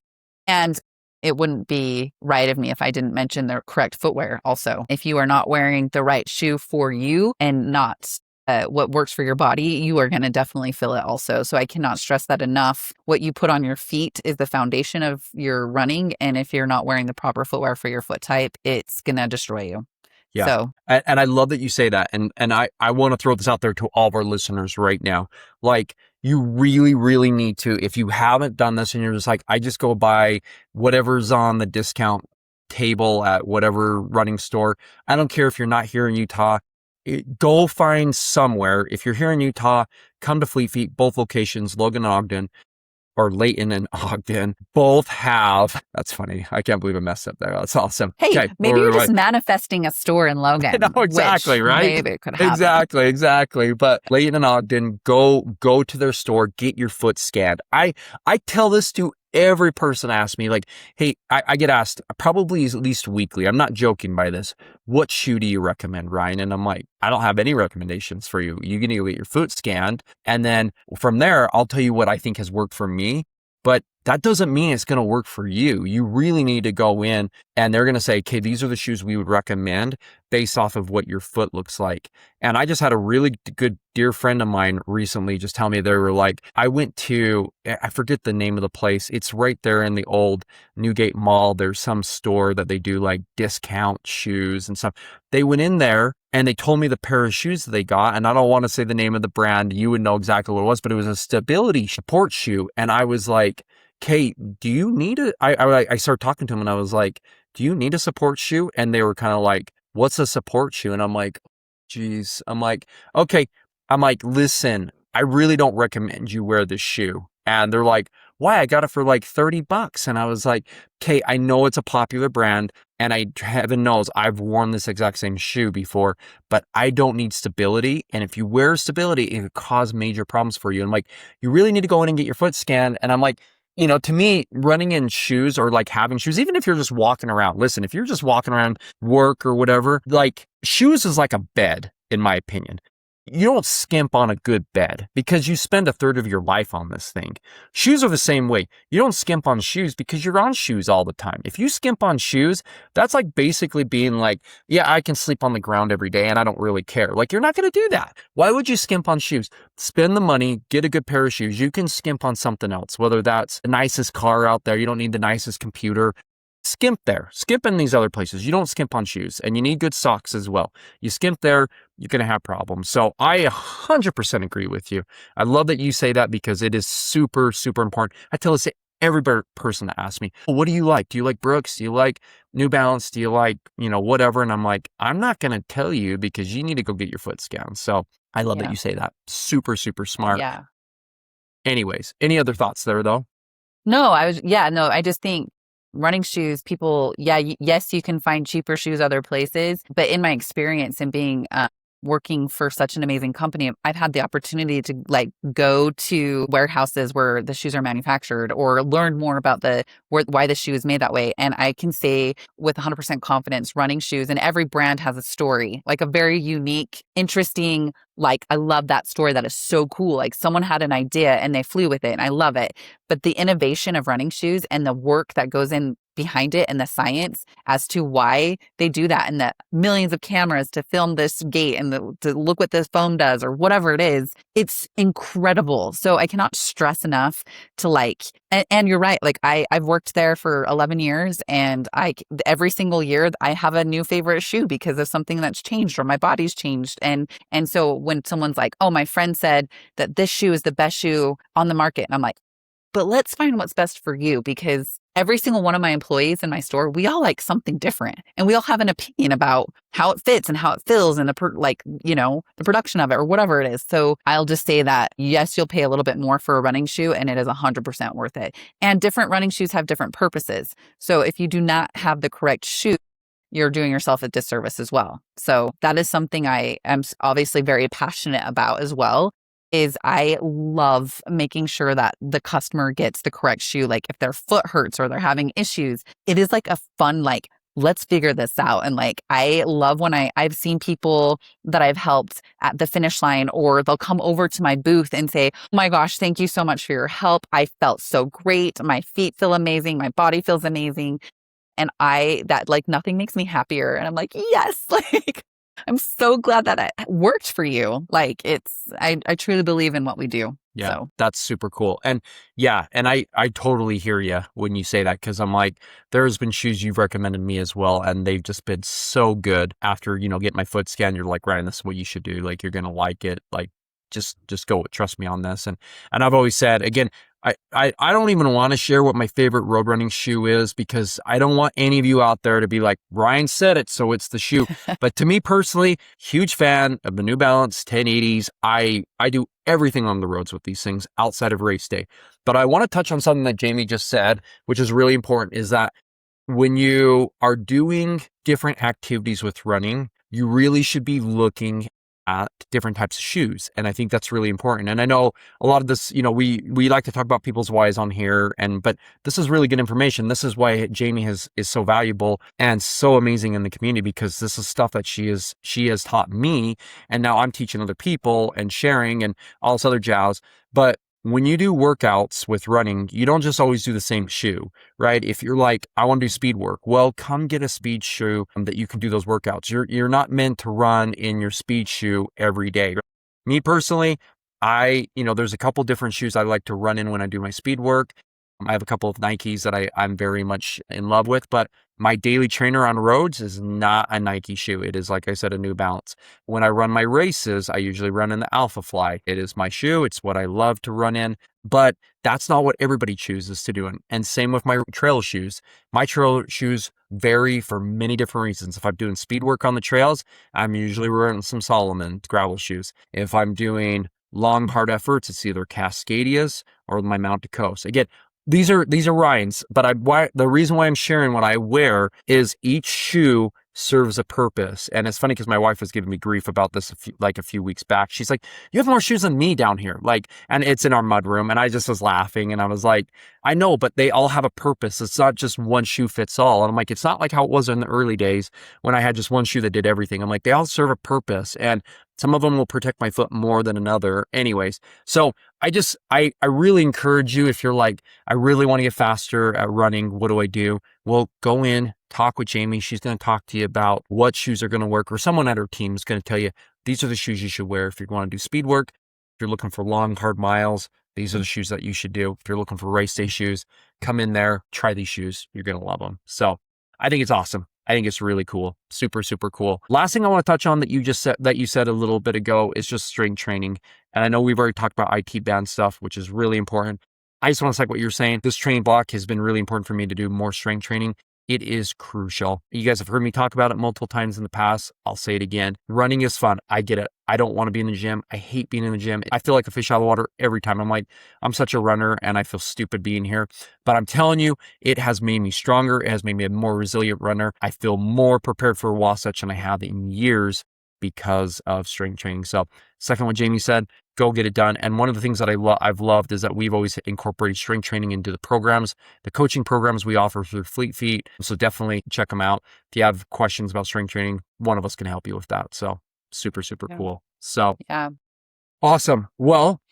And it wouldn't be right of me if I didn't mention the correct footwear also. If you are not wearing the right shoe for you and not what works for your body, you are going to definitely feel it also. So I cannot stress that enough. What you put on your feet is the foundation of your running. And if you're not wearing the proper footwear for your foot type, it's going to destroy you. Yeah. So, and I love that you say that. And I want to throw this out there to all of our listeners right now. Like you really, really need to, if you haven't done this and you're just like, I just go buy whatever's on the discount table at whatever running store. I don't care if you're not here in Utah. Go find somewhere. If you're here in Utah, come to Fleet Feet, both locations, Logan and Ogden, or Layton and Ogden, both have, that's funny. I can't believe I messed up there. That's awesome. Hey, okay, maybe you're just manifesting a store in Logan. No, exactly, right? Maybe it could happen. Exactly. But Layton and Ogden, go to their store, get your foot scanned. I tell this to every person asks me, like, hey, I get asked probably at least weekly. I'm not joking by this. What shoe do you recommend, Ryan? And I'm like, I don't have any recommendations for you. You need to get your foot scanned. And then from there, I'll tell you what I think has worked for me. But that doesn't mean it's going to work for you. You really need to go in and they're going to say, okay, these are the shoes we would recommend based off of what your foot looks like. And I just had a really good dear friend of mine recently just tell me, they were like, I went to, I forget the name of the place. It's right there in the old Newgate Mall. There's some store that they do like discount shoes and stuff. They went in there and they told me the pair of shoes that they got. And I don't want to say the name of the brand. You would know exactly what it was, but it was a stability support shoe. And I was like, Kate, do you need I started talking to him and I was like, do you need a support shoe? And they were kind of like, what's a support shoe? And I'm like, geez, I'm like, okay. I'm like, listen, I really don't recommend you wear this shoe. And they're like, why? I got it for like $30. And I was like, okay, I know it's a popular brand. And heaven knows I've worn this exact same shoe before, but I don't need stability. And if you wear stability, it could cause major problems for you. And I'm like, you really need to go in and get your foot scanned. And I'm like, you know, to me, running in shoes or like having shoes, even if you're just walking around, listen, if you're just walking around work or whatever, like shoes is like a bed, in my opinion. You don't skimp on a good bed because you spend a third of your life on this thing. Shoes are the same way. You don't skimp on shoes because you're on shoes all the time. If you skimp on shoes, that's like basically being like, yeah, I can sleep on the ground every day and I don't really care. Like you're not going to do that. Why would you skimp on shoes? Spend the money, get a good pair of shoes. You can skimp on something else, whether that's the nicest car out there. You don't need the nicest computer. Skimp there. Skimp in these other places. You don't skimp on shoes and you need good socks as well. You skimp there, you're going to have problems. So I 100% agree with you. I love that you say that because it is super, super important. I tell this to every person that asks me, well, what do you like? Do you like Brooks? Do you like New Balance? Do you like, whatever? And I'm like, I'm not going to tell you because you need to go get your foot scanned. So I love that you say that. Super, super smart. Yeah. Anyways, any other thoughts there though? No, I just think running shoes, people, yes, you can find cheaper shoes other places. But in my experience and being working for such an amazing company, I've had the opportunity to like go to warehouses where the shoes are manufactured or learn more about why the shoe is made that way. And I can say with 100% confidence, running shoes, and every brand has a story, like a very unique, interesting, like I love that story. That is so cool. Like someone had an idea and they flew with it and I love it. But the innovation of running shoes and the work that goes in behind it and the science as to why they do that, and the millions of cameras to film this gait and to look what this foam does or whatever it is. It's incredible. So I cannot stress enough to and you're right. Like I've worked there for 11 years, and every single year I have a new favorite shoe because of something that's changed or my body's changed. And so when someone's like, oh, my friend said that this shoe is the best shoe on the market, and I'm like, but let's find what's best for you, because every single one of my employees in my store, we all like something different, and we all have an opinion about how it fits and how it feels and the production of it or whatever it is. So I'll just say that, yes, you'll pay a little bit more for a running shoe, and it is 100% worth it. And different running shoes have different purposes. So if you do not have the correct shoe, you're doing yourself a disservice as well. So that is something I am obviously very passionate about as well. Is I love making sure that the customer gets the correct shoe. Like if their foot hurts or they're having issues, it is like a fun, like, let's figure this out. And like, I love when I've seen people that I've helped at the finish line, or they'll come over to my booth and say, oh my gosh, thank you so much for your help. I felt so great. My feet feel amazing. My body feels amazing. And that like nothing makes me happier. And I'm like, yes, like, I'm so glad that it worked for you. Like I truly believe in what we do. Yeah, so. That's super cool. And yeah, and I totally hear you when you say that, because I'm like, there's been shoes you've recommended me as well, and they've just been so good. After, getting my foot scanned, you're like, Ryan, this is what you should do. Like, you're going to like it. Like, just go, trust me on this. And I've always said, again, I don't even want to share what my favorite road running shoe is, because I don't want any of you out there to be like, Ryan said it, so it's the shoe. But to me personally, huge fan of the New Balance 1080s. I do everything on the roads with these things outside of race day. But I want to touch on something that Jamie just said, which is really important, is that when you are doing different activities with running, you really should be looking at different types of shoes. And I think that's really important. And I know a lot of this, we like to talk about people's whys on here, but this is really good information. This is why Jamie is so valuable and so amazing in the community, because this is stuff that she has taught me, and now I'm teaching other people and sharing and all this other jazz. But when you do workouts with running, you don't just always do the same shoe, right? If you're like, I want to do speed work, well, come get a speed shoe that you can do those workouts. You're not meant to run in your speed shoe every day. Me personally, there's a couple different shoes I like to run in when I do my speed work. I have a couple of Nikes that I'm very much in love with, but my daily trainer on roads is not a Nike shoe. It is, like I said, a New Balance. When I run my races, I usually run in the Alpha Fly. It is my shoe. It's what I love to run in, but that's not what everybody chooses to do. And same with my trail shoes. My trail shoes vary for many different reasons. If I'm doing speed work on the trails, I'm usually wearing some Salomon gravel shoes. If I'm doing long, hard efforts, it's either Cascadias or my Mount to Coast. Again, these are Ryan's, but the reason why I'm sharing what I wear is each shoe serves a purpose. And it's funny because my wife was giving me grief about this a few weeks back. She's like, you have more shoes than me down here. And it's in our mud room. And I just was laughing, and I was like, I know, but they all have a purpose. It's not just one shoe fits all. And I'm like, it's not like how it was in the early days when I had just one shoe that did everything. I'm like, they all serve a purpose, and some of them will protect my foot more than another. Anyways, so I really encourage you, if you're like, I really want to get faster at running, what do I do? Well, go in, talk with Jamie. She's going to talk to you about what shoes are going to work, or someone at her team is going to tell you, these are the shoes you should wear if you want to do speed work. If you're looking for long, hard miles, these are the shoes that you should do. If you're looking for race day shoes, come in there, try these shoes. You're going to love them. So I think it's awesome. I think it's really cool. Super, super cool. Last thing I want to touch on that you said a little bit ago is just strength training. And I know we've already talked about IT band stuff, which is really important. I just want to say what you're saying. This training block has been really important for me to do more strength training. It is crucial. You guys have heard me talk about it multiple times in the past. I'll say it again. Running is fun. I get it. I don't want to be in the gym. I hate being in the gym. I feel like a fish out of water every time. I'm like, I'm such a runner and I feel stupid being here. But I'm telling you, it has made me stronger. It has made me a more resilient runner. I feel more prepared for a Wasatch than I have in years because of strength training. So second, what Jamie said, go get it done. And one of the things that I've loved is that we've always incorporated strength training into the programs, the coaching programs we offer through Fleet Feet. So definitely check them out. If you have questions about strength training, one of us can help you with that. So super, super cool. So yeah. Awesome. Well,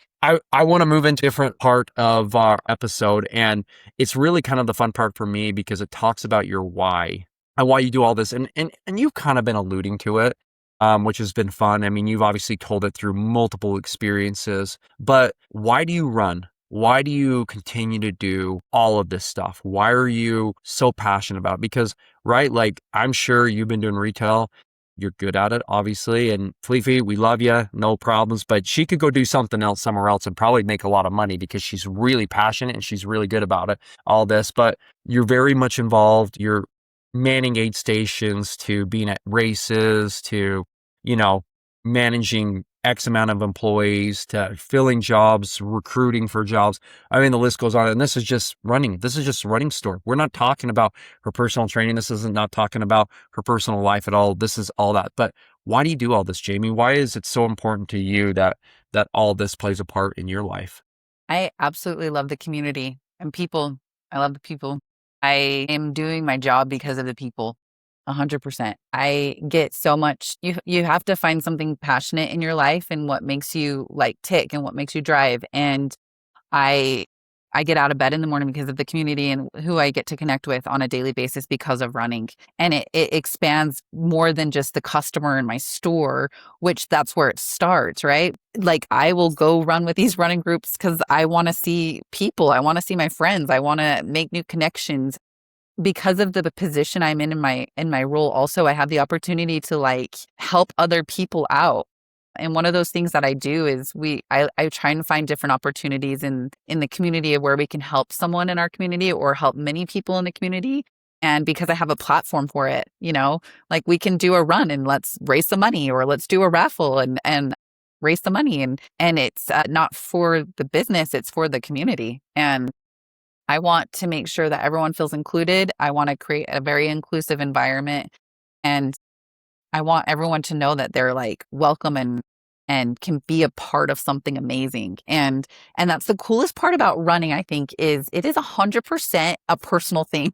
I want to move into a different part of our episode, and it's really kind of the fun part for me because it talks about your why and why you do all this. And you've kind of been alluding to it, which has been fun. I mean, you've obviously told it through multiple experiences, but why do you run? Why do you continue to do all of this stuff? Why are you so passionate about it? Because, right, like I'm sure you've been doing retail. You're good at it, obviously. And Fleefy, we love you, no problems. But she could go do something else somewhere else and probably make a lot of money because she's really passionate and she's really good about it, all this. But you're very much involved. You're manning aid stations to being at races to, you know, managing X amount of employees to filling jobs, recruiting for jobs. I mean, the list goes on. And this is just running. This is just a running store. We're not talking about her personal training. This isn't not talking about her personal life at all. This is all that. But why do you do all this, Jamie? Why is it so important to you that all this plays a part in your life? I absolutely love the community and people. I love the people. I am doing my job because of the people. 100%. I get so much. You have to find something passionate in your life and what makes you like tick and what makes you drive. And I I get out of bed in the morning because of the community and who I get to connect with on a daily basis because of running. And it expands more than just the customer in my store, which that's where it starts, right? Like I will go run with these running groups because I want to see people. I want to see my friends. I want to make new connections because of the position I'm in my role. Also, I have the opportunity to like help other people out. And one of those things that I do is I try and find different opportunities in the community of where we can help someone in our community or help many people in the community. And because I have a platform for it, like we can do a run and let's raise some money, or let's do a raffle and raise the money. And it's not for the business, it's for the community. And I want to make sure that everyone feels included. I want to create a very inclusive environment. And I want everyone to know that they're like welcome and can be a part of something amazing. And that's the coolest part about running, I think, is it is 100% a personal thing.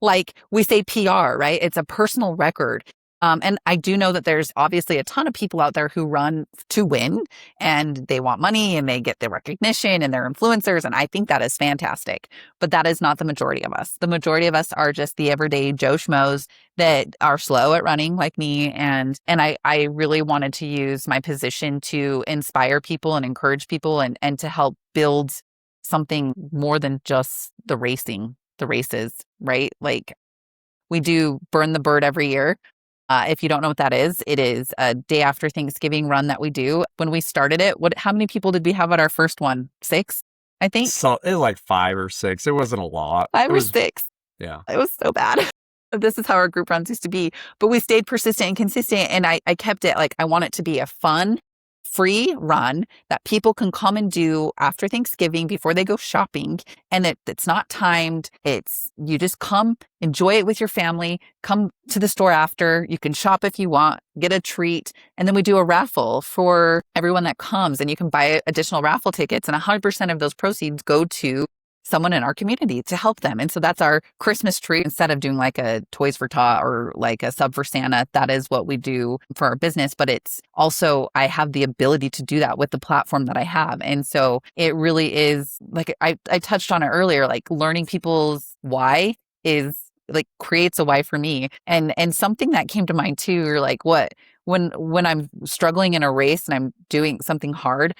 Like we say PR, right? It's a personal record. And I do know that there's obviously a ton of people out there who run to win and they want money and they get the recognition and they're influencers. And I think that is fantastic. But that is not the majority of us. The majority of us are just the everyday Joe Schmoes that are slow at running like me. And I really wanted to use my position to inspire people and encourage people and to help build something more than just the races, right? Like we do Burn the Bird every year. If you don't know what that is, it is a day after Thanksgiving run that we do. When we started it, how many people did we have at our first one? 6, I think. So it was like 5 or 6. It wasn't a lot. 5 It or was, 6. yeah. It was so bad. This is how our group runs used to be. But we stayed persistent and consistent. And I kept it like I want it to be a fun, free run that people can come and do after Thanksgiving before they go shopping. And it's not timed. It's you just come, enjoy it with your family, come to the store after. You can shop if you want, get a treat. And then we do a raffle for everyone that comes. And you can buy additional raffle tickets. And 100% of those proceeds go to someone in our community to help them. And so that's our Christmas tree. Instead of doing like a Toys for Tot or like a sub for Santa, that is what we do for our business. But it's also, I have the ability to do that with the platform that I have. And so it really is like, I touched on it earlier, like learning people's why is like creates a why for me. And something that came to mind too, or like when I'm struggling in a race and I'm doing something hard,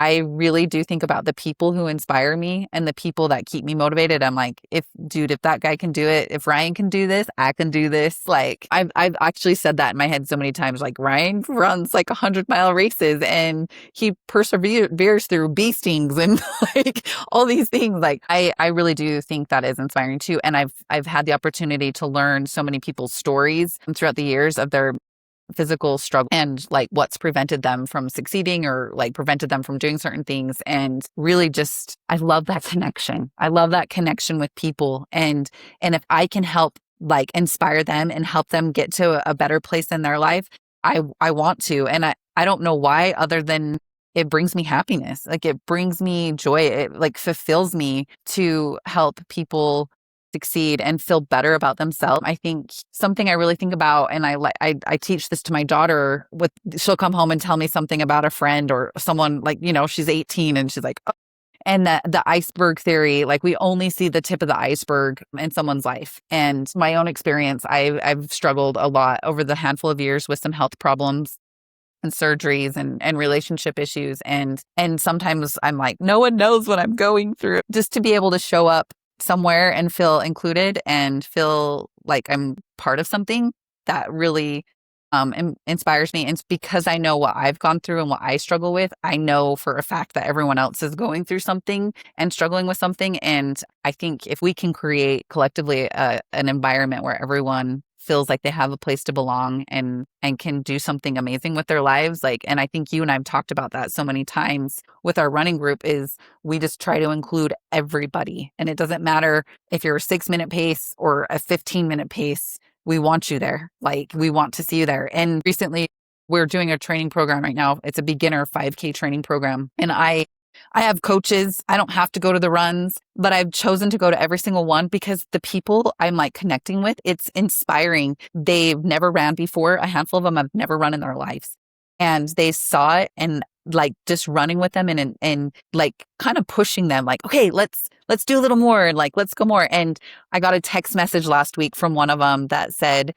I really do think about the people who inspire me and the people that keep me motivated. I'm like, if that guy can do it, if Ryan can do this, I can do this. Like I've actually said that in my head so many times, like Ryan runs like 100-mile races and he perseveres through bee stings and like all these things. Like I really do think that is inspiring too. And I've had the opportunity to learn so many people's stories throughout the years of their physical struggle and like what's prevented them from succeeding or like prevented them from doing certain things. And really just, I love that connection. I love that connection with people. And if I can help like inspire them and help them get to a better place in their life, I want to. And I don't know why other than it brings me happiness. Like it brings me joy. It like fulfills me to help people succeed and feel better about themselves. I think something I really think about, and I teach this to my daughter, she'll come home and tell me something about a friend or someone, like, she's 18 and she's like, oh. And the iceberg theory, like, we only see the tip of the iceberg in someone's life. And my own experience, I've struggled a lot over the handful of years with some health problems and surgeries and relationship issues. And sometimes I'm like, no one knows what I'm going through. Just to be able to show up somewhere and feel included and feel like I'm part of something, that really inspires me. And it's because I know what I've gone through and what I struggle with. I know for a fact that everyone else is going through something and struggling with something. And I think if we can create collectively an environment where everyone feels like they have a place to belong and can do something amazing with their lives, like, and I think you and I've talked about that so many times with our running group, is we just try to include everybody. And it doesn't matter if you're a 6-minute pace or a 15-minute pace. We want you there. Like, we want to see you there. And recently we're doing a training program right now. It's a beginner 5K training program. And I have coaches. I don't have to go to the runs, but I've chosen to go to every single one because the people I'm like connecting with, it's inspiring. They've never ran before. A handful of them have never run in their lives. And they saw it, and like just running with them and like kind of pushing them, like, okay, let's do a little more, like, let's go more. And I got a text message last week from one of them that said,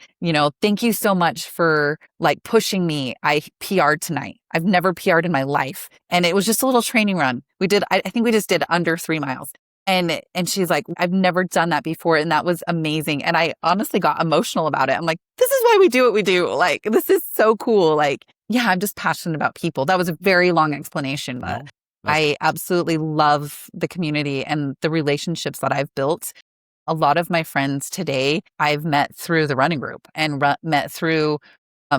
thank you so much for like pushing me. I PR'd tonight. I've never PR'd in my life. And it was just a little training run. I think we just did under 3 miles. And she's like, I've never done that before. And that was amazing. And I honestly got emotional about it. I'm like, this is why we do what we do. Like, this is so cool. Like, yeah, I'm just passionate about people. That was a very long explanation, but I absolutely love the community and the relationships that I've built. A lot of my friends today, I've met through the running group and met through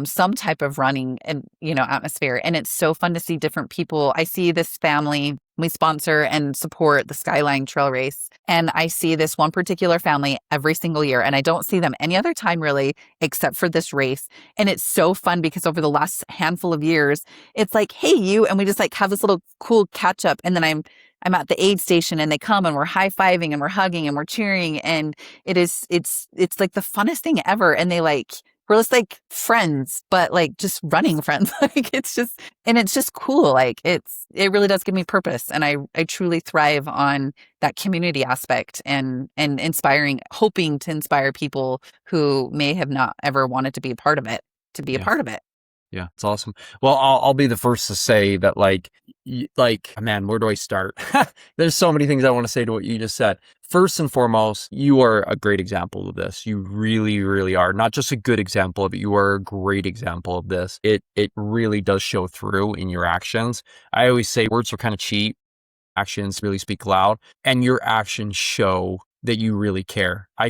some type of running and, atmosphere. And it's so fun to see different people. I see this family. We sponsor and support the Skyline Trail Race. And I see this one particular family every single year. And I don't see them any other time really, except for this race. And it's so fun because over the last handful of years, it's like, hey, you, and we just like have this little cool catch up. And then I'm at the aid station and they come and we're high-fiving and we're hugging and we're cheering. And it's like the funnest thing ever. And we're just like friends, but like just running friends. Like, it's just cool. Like, it really does give me purpose. And I truly thrive on that community aspect and hoping to inspire people who may have not ever wanted to be a part of it, to be a part of it. Yeah, it's awesome. Well, I'll be the first to say that, like, man, where do I start? There's so many things I want to say to what you just said. First and foremost, you are a great example of this. You really, really are. Not just a good example of it. You are a great example of this. It really does show through in your actions. I always say words are kind of cheap. Actions really speak loud, and your actions show that you really care. I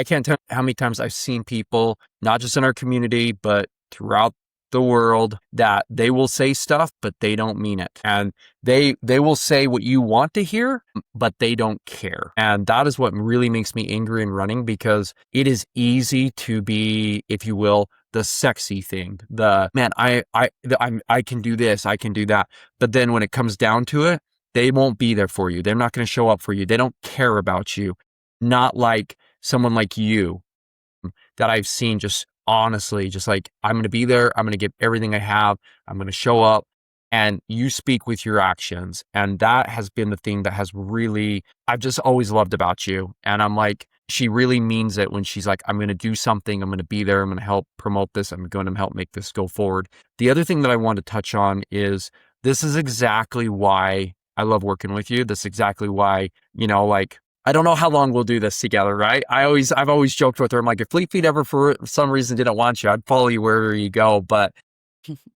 can't tell how many times I've seen people, not just in our community, but throughout the world, that they will say stuff, but they don't mean it. And they will say what you want to hear, but they don't care. And that is what really makes me angry in running, because it is easy to be, if you will, the sexy thing. The man, I can do this, I can do that. But then when it comes down to it, they won't be there for you. They're not going to show up for you. They don't care about you. Not like someone like you that I've seen just honestly, just like, I'm going to be there. I'm going to give everything I have. I'm going to show up, and you speak with your actions. And that has been the thing that has really, I've just always loved about you. And I'm like, she really means it when she's like, I'm going to do something. I'm going to be there. I'm going to help promote this. I'm going to help make this go forward. The other thing that I want to touch on is, this is exactly why I love working with you. This is exactly why, like, I don't know how long we'll do this together, right? I've always joked with her. I'm like, if Fleet Feet ever for some reason didn't want you, I'd follow you wherever you go. But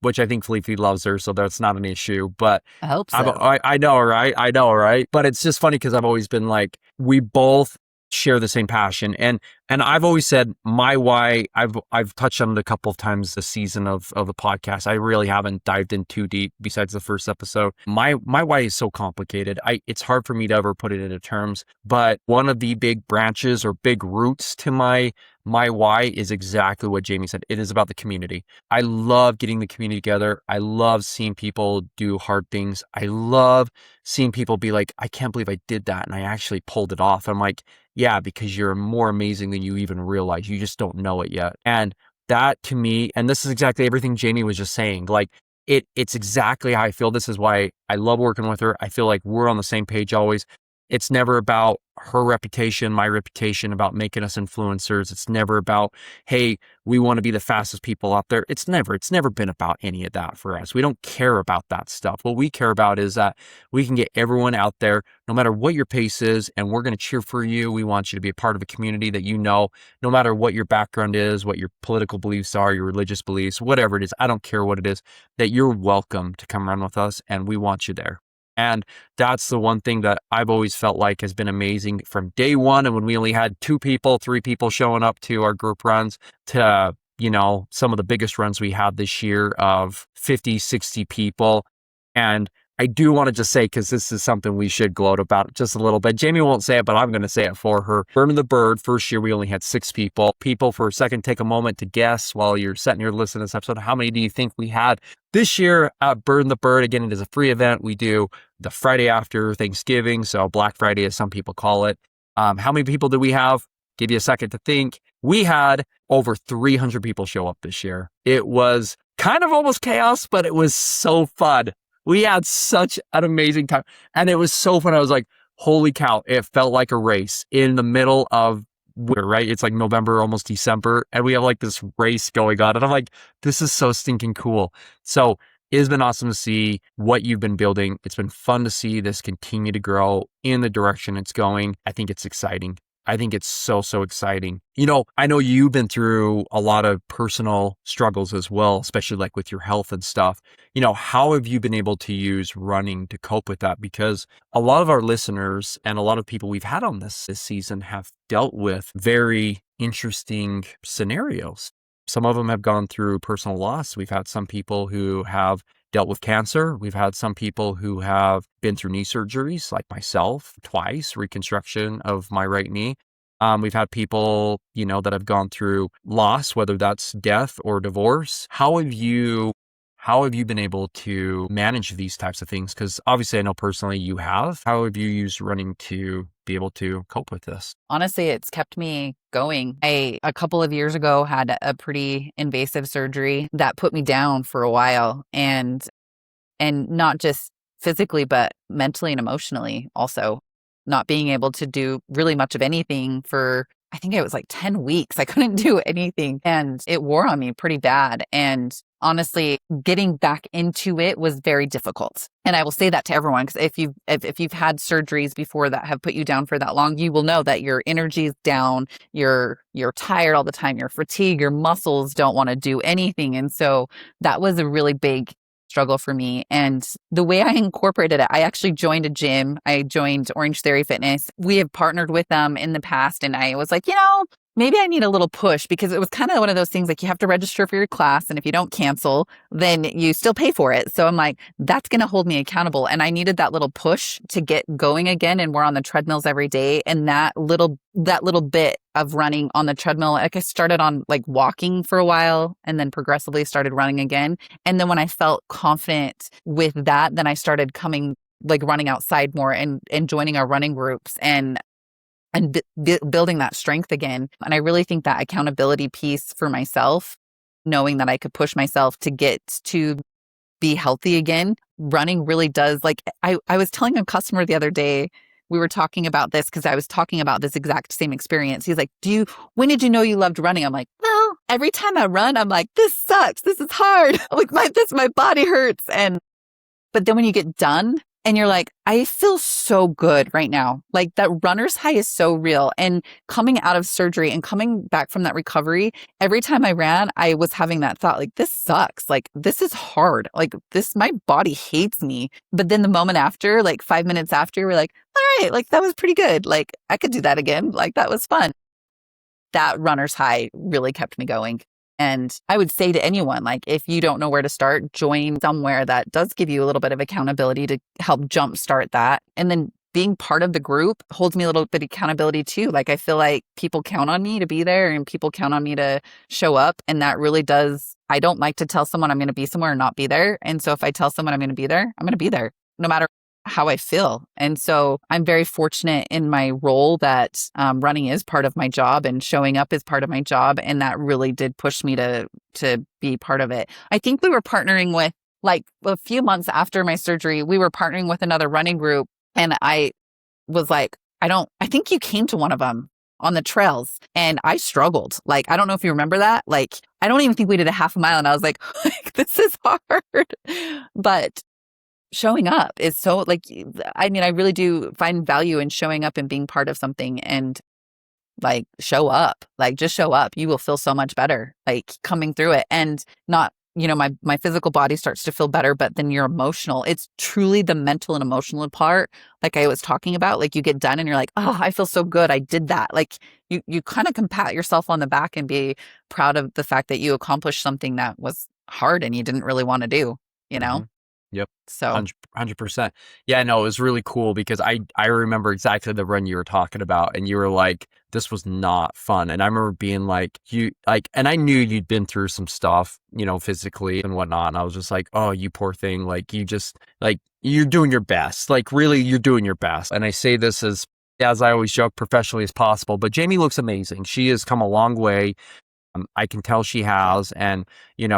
which I think Fleet Feet loves her, so that's not an issue. But I hope so. I know, right? I know, right? But it's just funny because I've always been like, we both share the same passion. And And I've always said my why, I've touched on it a couple of times this season of the podcast. I really haven't dived in too deep besides the first episode. My why is so complicated. It's hard for me to ever put it into terms, but one of the big branches or big roots to my why is exactly what Jamie said. It is about the community. I love getting the community together. I love seeing people do hard things. I love seeing people be like, I can't believe I did that and I actually pulled it off. I'm like, yeah, because you're more amazing than you even realize. You just don't know it yet. And that to me, and this is exactly everything Jamie was just saying, like it's exactly how I feel. This is why I love working with her. I feel like we're on the same page always. It's never about her reputation, my reputation, about making us influencers. It's never about, hey, we want to be the fastest people out there. It's never been about any of that for us. We don't care about that stuff. What we care about is that we can get everyone out there, no matter what your pace is, and we're going to cheer for you. We want you to be a part of a community that no matter what your background is, what your political beliefs are, your religious beliefs, whatever it is, I don't care what it is, that you're welcome to come run with us, and we want you there. And that's the one thing that I've always felt like has been amazing from day one. And when we only had 2 people, 3 people showing up to our group runs to, some of the biggest runs we had this year of 50, 60 people. And I do want to just say, because this is something we should gloat about just a little bit. Jamie won't say it, but I'm going to say it for her. Burning the Bird, first year we only had 6 people. People, for a second, take a moment to guess while you're sitting here listening to this episode. How many do you think we had this year at Burn the Bird? Again, it is a free event. We do the Friday after Thanksgiving, so Black Friday as some people call it. How many people did we have? Give you a second to think. We had over 300 people show up this year. It was kind of almost chaos, but it was so fun. We had such an amazing time. And it was so fun. I was like, holy cow, it felt like a race in the middle of winter, right? It's like November, almost December. And we have like this race going on. And I'm like, this is so stinking cool. So it has been awesome to see what you've been building. It's been fun to see this continue to grow in the direction it's going. I think it's exciting. I think it's so, so exciting. I know you've been through a lot of personal struggles as well, especially like with your health and stuff. How have you been able to use running to cope with that? Because a lot of our listeners and a lot of people we've had on this season have dealt with very interesting scenarios. Some of them have gone through personal loss. We've had some people who have dealt with cancer. We've had some people who have been through knee surgeries, like myself, twice, reconstruction of my right knee. We've had people, that have gone through loss, whether that's death or divorce. How have you been able to manage these types of things? Because obviously I know personally you have. How have you used running to be able to cope with this? Honestly, it's kept me going. A couple of years ago, had a pretty invasive surgery that put me down for a while, and not just physically, but mentally and emotionally also. Not being able to do really much of anything for, I think it was like 10 weeks. I couldn't do anything, and it wore on me pretty bad. And honestly, getting back into it was very difficult. And I will say that to everyone, because if you've had surgeries before that have put you down for that long, you will know that your energy is down, you're tired all the time, you're fatigued, your muscles don't want to do anything. And so that was a really big struggle for me. And the way I incorporated it, I actually joined a gym. I joined Orange Theory Fitness. We have partnered with them in the past. And I was like, maybe I need a little push, because it was kind of one of those things like you have to register for your class. And if you don't cancel, then you still pay for it. So I'm like, that's going to hold me accountable. And I needed that little push to get going again. And we're on the treadmills every day. And that little bit of running on the treadmill, like I started on like walking for a while and then progressively started running again. And then when I felt confident with that, then I started running outside more and joining our running groups and building that strength again. And I really think that accountability piece for myself, knowing that I could push myself to get to be healthy again, running really does. Like I was telling a customer the other day, we were talking about this because I was talking about this exact same experience. He's like, when did you know you loved running? I'm like, well, every time I run, I'm like, this sucks. This is hard. Like my body hurts. But then when you get done, and you're like, I feel so good right now. Like that runner's high is so real. And coming out of surgery and coming back from that recovery, every time I ran, I was having that thought, like, this sucks. Like, this is hard. Like my body hates me. But then the moment after, like 5 minutes after, we're like, all right, like that was pretty good. Like I could do that again. Like that was fun. that runner's high really kept me going. And I would say to anyone, like, if you don't know where to start, join somewhere that does give you a little bit of accountability to help jumpstart that. And then being part of the group holds me a little bit of accountability too. Like, I feel like people count on me to be there and people count on me to show up. And that really does, I don't like to tell someone I'm going to be somewhere and not be there. And so if I tell someone I'm going to be there, I'm going to be there no matter how I feel. And so I'm very fortunate in my role that running is part of my job and showing up is part of my job. And that really did push me to be part of it. I think we were partnering with, like, a few months after my surgery, we were partnering with another running group. And I was like, I think you came to one of them on the trails and I struggled. Like, I don't know if you remember that. Like, I don't even think we did a half a mile and I was like this is hard. But showing up is so, like, I mean, I really do find value in showing up and being part of something. And like, show up, like, just show up. You will feel so much better, like, coming through it. And not, my physical body starts to feel better, but then your emotional, it's truly the mental and emotional part. Like I was talking about, like, you get done and you're like, oh, I feel so good. I did that. Like, you kind of can pat yourself on the back and be proud of the fact that you accomplished something that was hard and you didn't really want to do, Mm-hmm. Yep. So 100%. Yeah, no, it was really cool because I remember exactly the run you were talking about and you were like, this was not fun. And I remember being like, and I knew you'd been through some stuff, physically and whatnot. And I was just like, oh, you poor thing. Like, you just, like, you're doing your best. Like, really, you're doing your best. And I say this as I always joke, professionally as possible, but Jamie looks amazing. She has come a long way. I can tell she has, and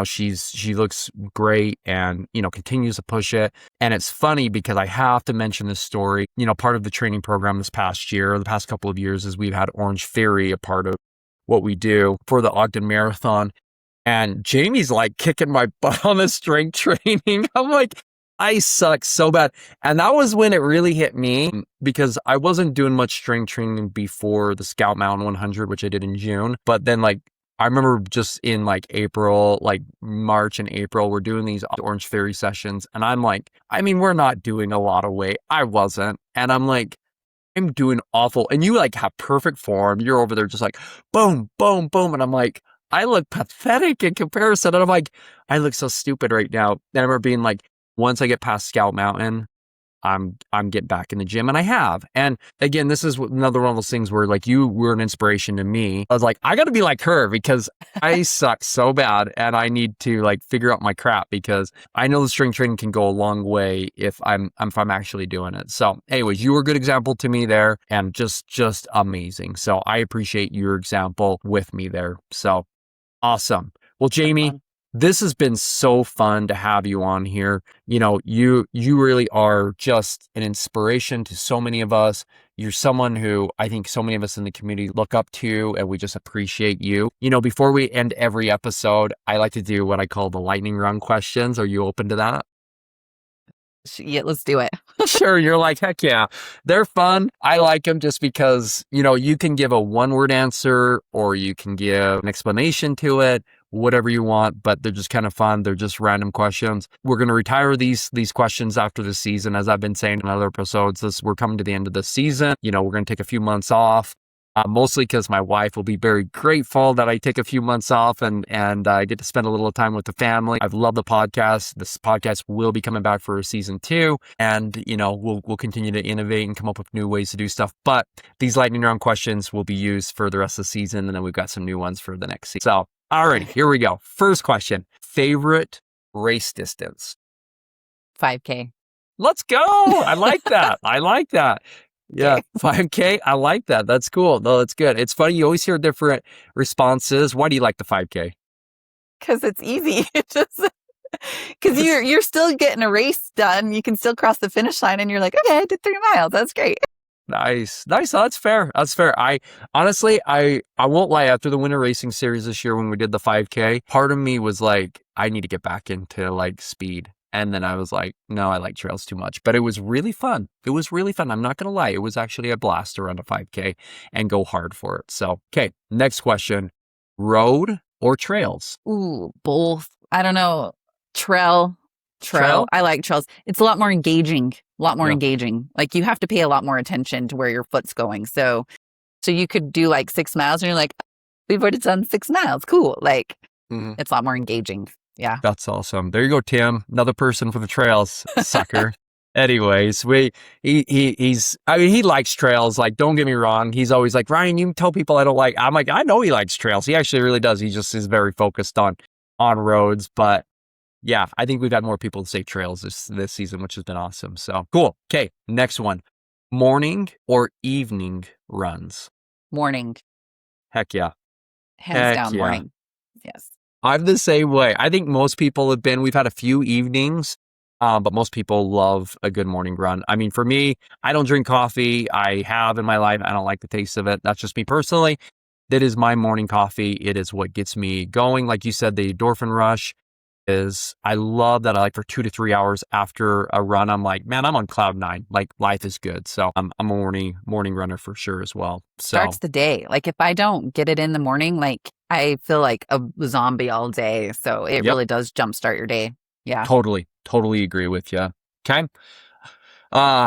she looks great, and continues to push it. And it's funny because I have to mention this story. Part of the training program this past year, or the past couple of years, is we've had Orange Ferry a part of what we do for the Ogden Marathon. And Jamie's like kicking my butt on the strength training. I'm like, I suck so bad. And that was when it really hit me, because I wasn't doing much strength training before the Scout Mountain 100, which I did in June. But then, like, I remember just in like April, like March and April, we're doing these Orange Ferry sessions. And I'm like, I mean, we're not doing a lot of weight. I wasn't. And I'm like, I'm doing awful. And you like have perfect form. You're over there just like boom, boom, boom. And I'm like, I look pathetic in comparison. And I'm like, I look so stupid right now. And I remember being like, once I get past Scout Mountain, I'm getting back in the gym, and I have. And again, this is another one of those things where, like, you were an inspiration to me. I was like, I got to be like her because I suck so bad, and I need to like figure out my crap, because I know the strength training can go a long way if I'm actually doing it. So, anyways, you were a good example to me there, and just amazing. So I appreciate your example with me there. So awesome. Well, Jamie, this has been so fun to have you on here. You really are just an inspiration to so many of us. You're someone who I think so many of us in the community look up to, and we just appreciate you. Before we end every episode, I like to do what I call the lightning round questions. Are you open to that? Yeah, let's do it. Sure. You're like, heck yeah. They're fun. I like them just because, you can give a one-word answer, or you can give an explanation to it, whatever you want, but they're just kind of fun. They're just random questions. We're going to retire these questions after the season. As I've been saying in other episodes, we're coming to the end of the season. We're going to take a few months off. Mostly because my wife will be very grateful that I take a few months off and I get to spend a little time with the family. I've loved the podcast. This podcast will be coming back for a season 2, and we'll continue to innovate and come up with new ways to do stuff. But these lightning round questions will be used for the rest of the season, and then we've got some new ones for the next season. So, alrighty, here we go. First question: favorite race distance? 5K. Let's go. I like that. I like that. Yeah, 5K. I like that. That's cool. No, that's good. It's funny. You always hear different responses. Why do you like the 5K? Because it's easy. It's just because you're still getting a race done. You can still cross the finish line, and you're like, okay, I did 3 miles. That's great. Nice. Oh, that's fair. That's fair. I honestly, I won't lie. After the Winter Racing Series this year, when we did the 5K, part of me was like, I need to get back into like speed. And then I was like, no, I like trails too much. But it was really fun. It was really fun. I'm not going to lie. It was actually a blast to run a 5K and go hard for it. So, okay, next question. Road or trails? Ooh, both. I don't know. Trail. I like trails. It's a lot more engaging. Engaging. Like, you have to pay a lot more attention to where your foot's going. So you could do like 6 miles and you're like, we've already done 6 miles. Cool. Like Mhm. it's a lot more engaging. Yeah. That's awesome. There you go, Tim. Another person for the trails, sucker. Anyways, he's I mean, he likes trails. Like, don't get me wrong. He's always like, Ryan, you tell people I don't like. I'm like, I know he likes trails. He actually really does. He just is very focused on roads. But yeah, I think we've had more people say trails this season, which has been awesome. So cool. Okay, next one. Morning or evening runs? Morning. Heck yeah. Hands Heck down yeah. morning. Yes. I'm the same way. I think most people we've had a few evenings, but most people love a good morning run. I mean, for me, I don't drink coffee. I have in my life. I don't like the taste of it. That's just me personally. That is my morning coffee. It is what gets me going. Like you said, the endorphin rush is, I love that. I like for 2 to 3 hours after a run, I'm like, man, I'm on cloud 9. Like life is good. So I'm a morning runner for sure as well. So Starts the day. Like if I don't get it in the morning, like I feel like a zombie all day. So it yep, really does jumpstart your day. Yeah. totally agree with you. Okay.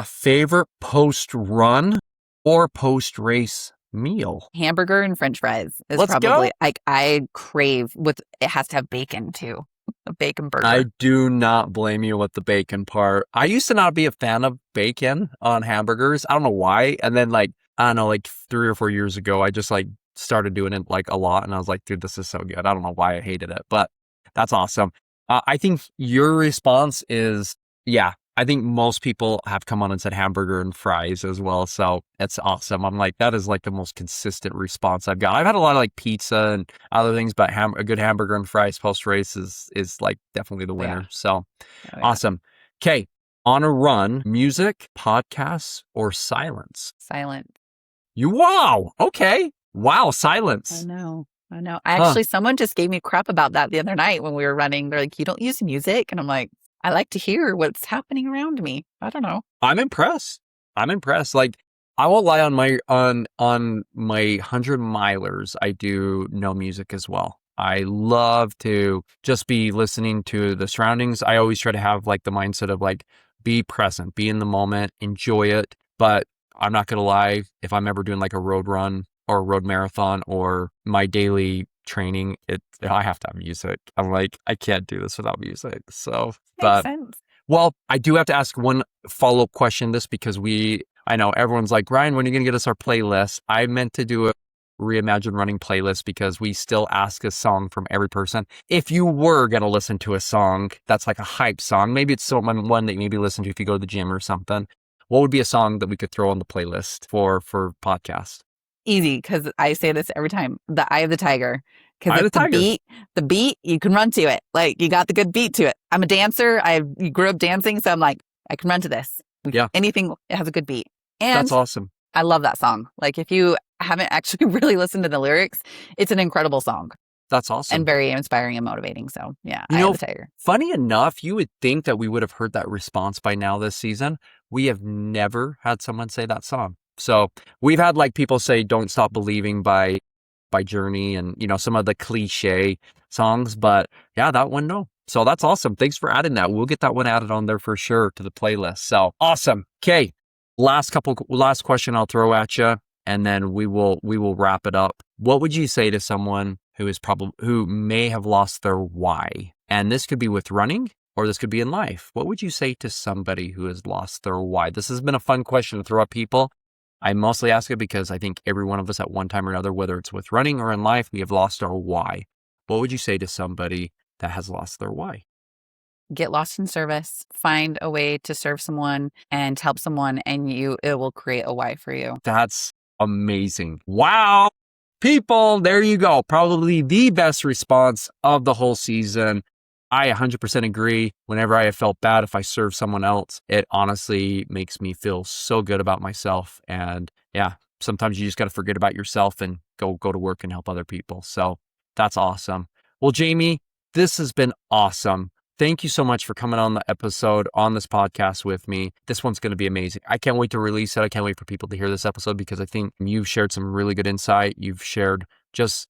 Favorite post run or post race meal? Hamburger and French fries is Let's probably go. like I crave with it has to have bacon too. A bacon I burger. do not blame you with the bacon part. I used to not be a fan of bacon on hamburgers. I don't know why. And then I don't know, like 3 or 4 years ago, I just like started doing it like a lot. And I was like, dude, this is so good. I don't know why I hated it, but that's awesome. I think your response is, yeah, I think most people have come on and said hamburger and fries as well. So it's awesome. I'm like, that is like the most consistent response I've got. I've had a lot of like pizza and other things, but a good hamburger and fries post race is like definitely the Oh, yeah. winner. So Oh, yeah. awesome. Okay. On a run, music, podcasts, or silence? Silent. Wow. Okay. Wow. I Silence. know. I know. Huh. Someone just gave me crap about that the other night when we were running. They're like, you don't use music. And I'm like, I like to hear what's happening around me. I don't know. I'm impressed. I'm impressed. Like, I won't lie, on my 100 milers, I do no music as well. I love to just be listening to the surroundings. I always try to have like the mindset of like, be present, be in the moment, enjoy it. But I'm not gonna lie, if I'm ever doing like a road run or a road marathon or my daily training, I have to have music. I'm like, I can't do this without music. So, Makes but sense. well, I do have to ask one follow-up question this because I know everyone's like, Ryan, when are you going to get us our playlist? I meant to do a Reimagine Running playlist because we still ask a song from every person. If you were going to listen to a song that's like a hype song, maybe it's one that you maybe listen to if you go to the gym or something, what would be a song that we could throw on the playlist for podcast? Easy, because I say this every time. The Eye of the Tiger. Because Eye of the it's Tiger. the beat, you can run to it. Like you got the good beat to it. I'm a dancer. You grew up dancing, so I'm like, I can run to this. Yeah, Anything it has a good beat. that's And awesome. I love that song. Like if you haven't actually really listened to the lyrics, it's an incredible song That's and awesome. very inspiring and motivating. So yeah, You Eye of know, the Tiger. funny enough, you would think that we would have heard that response by now this season. We have never had someone say that song. So we've had like people say "Don't Stop Believing" by Journey and some of the cliche songs, but yeah, that one no. So that's awesome. Thanks for adding that. We'll get that one added on there for sure to the playlist. So awesome. Okay, last question I'll throw at you, and then we will wrap it up. What would you say to someone who may have lost their why? And this could be with running or this could be in life. What would you say to somebody who has lost their why? This has been a fun question to throw at people. I mostly ask it because I think every one of us at one time or another, whether it's with running or in life, we have lost our why. What would you say to somebody that has lost their why? Get lost in service. Find a way to serve someone and help someone, and it will create a why for you. That's amazing. Wow. People, there you go. Probably the best response of the whole season. I 100% agree. Whenever I have felt bad, if I serve someone else, it honestly makes me feel so good about myself. And yeah, sometimes you just got to forget about yourself and go to work and help other people. So that's awesome. Well, Jamie, this has been awesome. Thank you so much for coming on the episode on this podcast with me. This one's going to be amazing. I can't wait to release it. I can't wait for people to hear this episode because I think you've shared some really good insight. You've shared just,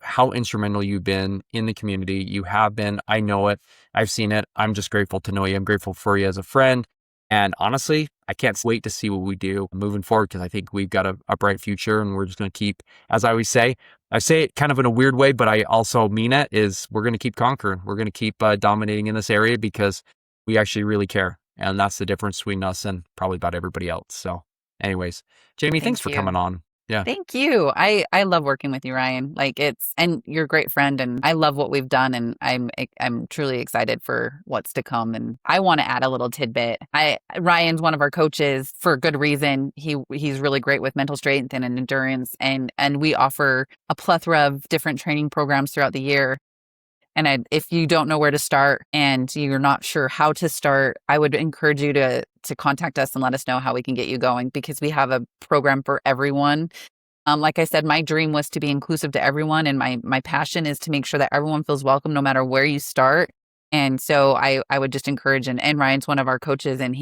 how instrumental you've been in the community. You have been. I know it. I've seen it. I'm just grateful to know you. I'm grateful for you as a friend. And honestly, I can't wait to see what we do moving forward because I think we've got a bright future and we're just going to keep, as I always say, I say it kind of in a weird way, but I also mean it, is we're going to keep conquering. We're going to keep dominating in this area because we actually really care. And that's the difference between us and probably about everybody else. So anyways, Jamie, thanks Thank for you. coming on. Yeah. Thank you. I love working with you, Ryan. Like and you're a great friend and I love what we've done and I'm truly excited for what's to come. And I want to add a little tidbit. Ryan's one of our coaches for good reason. He's really great with mental strength and endurance and we offer a plethora of different training programs throughout the year. And if you don't know where to start and you're not sure how to start, I would encourage you to contact us and let us know how we can get you going because we have a program for everyone. Like I said, my dream was to be inclusive to everyone, and my passion is to make sure that everyone feels welcome no matter where you start. And so I would just encourage, and Ryan's one of our coaches, and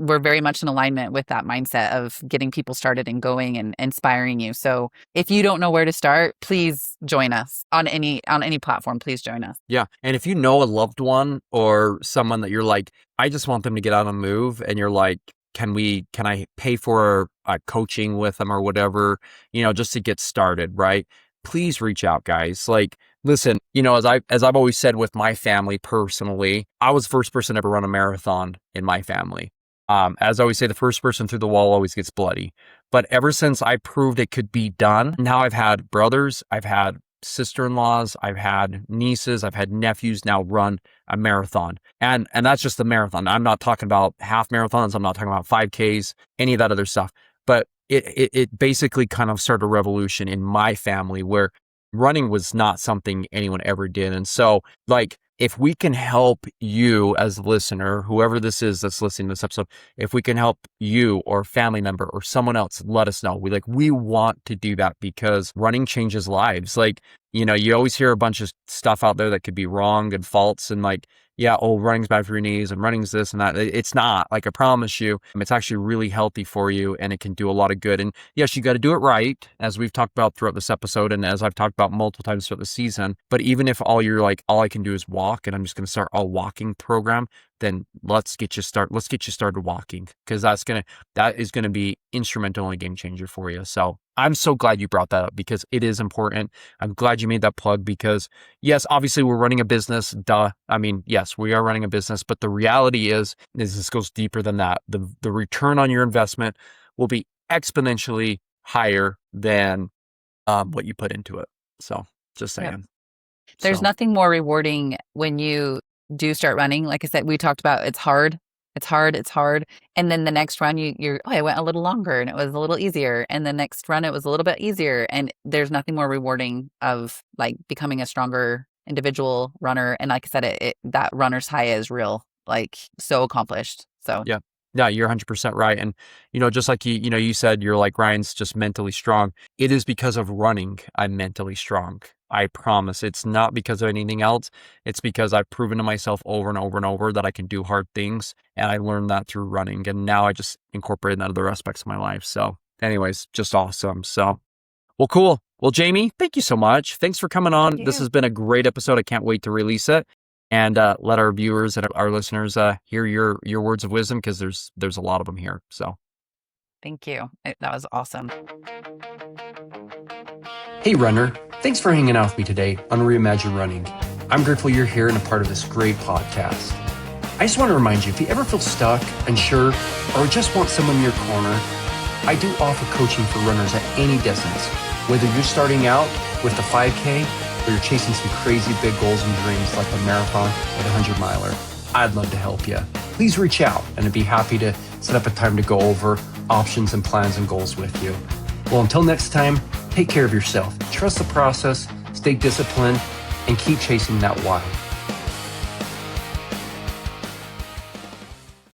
we're very much in alignment with that mindset of getting people started and going and inspiring you. So if you don't know where to start, please join us on any platform. Please join us. Yeah. And if you know a loved one or someone that you're like, I just want them to get out and move, and you're like, can I pay for coaching with them or whatever, just to get started, right? Please reach out, guys. Like, listen, as I've always said with my family personally, I was the first person to ever run a marathon in my family. As I always say, the first person through the wall always gets bloody. But ever since I proved it could be done, now I've had brothers, I've had sister-in-laws, I've had nieces, I've had nephews now run a marathon. And that's just the marathon. I'm not talking about half marathons. I'm not talking about 5Ks, any of that other stuff. But it basically kind of started a revolution in my family where running was not something anyone ever did. And so, like, if we can help you as a listener, whoever this is that's listening to this episode, if we can help you or a family member or someone else, let us know. We want to do that because running changes lives. Like, you always hear a bunch of stuff out there that could be wrong and false and like, yeah, running's bad for your knees and running's this and that. It's not. Like, I promise you, it's actually really healthy for you and it can do a lot of good. And yes, you got to do it right, as we've talked about throughout this episode and as I've talked about multiple times throughout the season. But even if all I can do is walk and I'm just going to start a walking program, then let's get you started walking because that is going to be instrumental and a game changer for you. So I'm so glad you brought that up because it is important. I'm glad you made that plug because yes, obviously we're running a business. Duh. I mean, yes, we are running a business, but the reality is this goes deeper than that. The return on your investment will be exponentially higher than what you put into it. So just saying. Yep. There's nothing more rewarding when you do start running. Like I said, we talked about it's hard. And then the next run, I went a little longer and it was a little easier. And the next run, it was a little bit easier. And there's nothing more rewarding of like becoming a stronger individual runner. And like I said, that runner's high is real, like so accomplished. So yeah. Yeah, you're 100% right. And, just like you said, you're like, Ryan's just mentally strong. It is because of running I'm mentally strong. I promise. It's not because of anything else. It's because I've proven to myself over and over and over that I can do hard things. And I learned that through running. And now I just incorporate that in other aspects of my life. So anyways, just awesome. So, well, cool. Well, Jamie, thank you so much. Thanks for coming on. This has been a great episode. I can't wait to release it. And let our viewers and our listeners hear your words of wisdom because there's a lot of them here. So, thank you. That was awesome. Hey, runner! Thanks for hanging out with me today on Reimagine Running. I'm grateful you're here and a part of this great podcast. I just want to remind you, if you ever feel stuck, unsure, or just want someone in your corner, I do offer coaching for runners at any distance. Whether you're starting out with the 5K or you're chasing some crazy big goals and dreams like the marathon or the 100-miler, I'd love to help you. Please reach out and I'd be happy to set up a time to go over options and plans and goals with you. Well, until next time, take care of yourself, trust the process, stay disciplined, and keep chasing that why.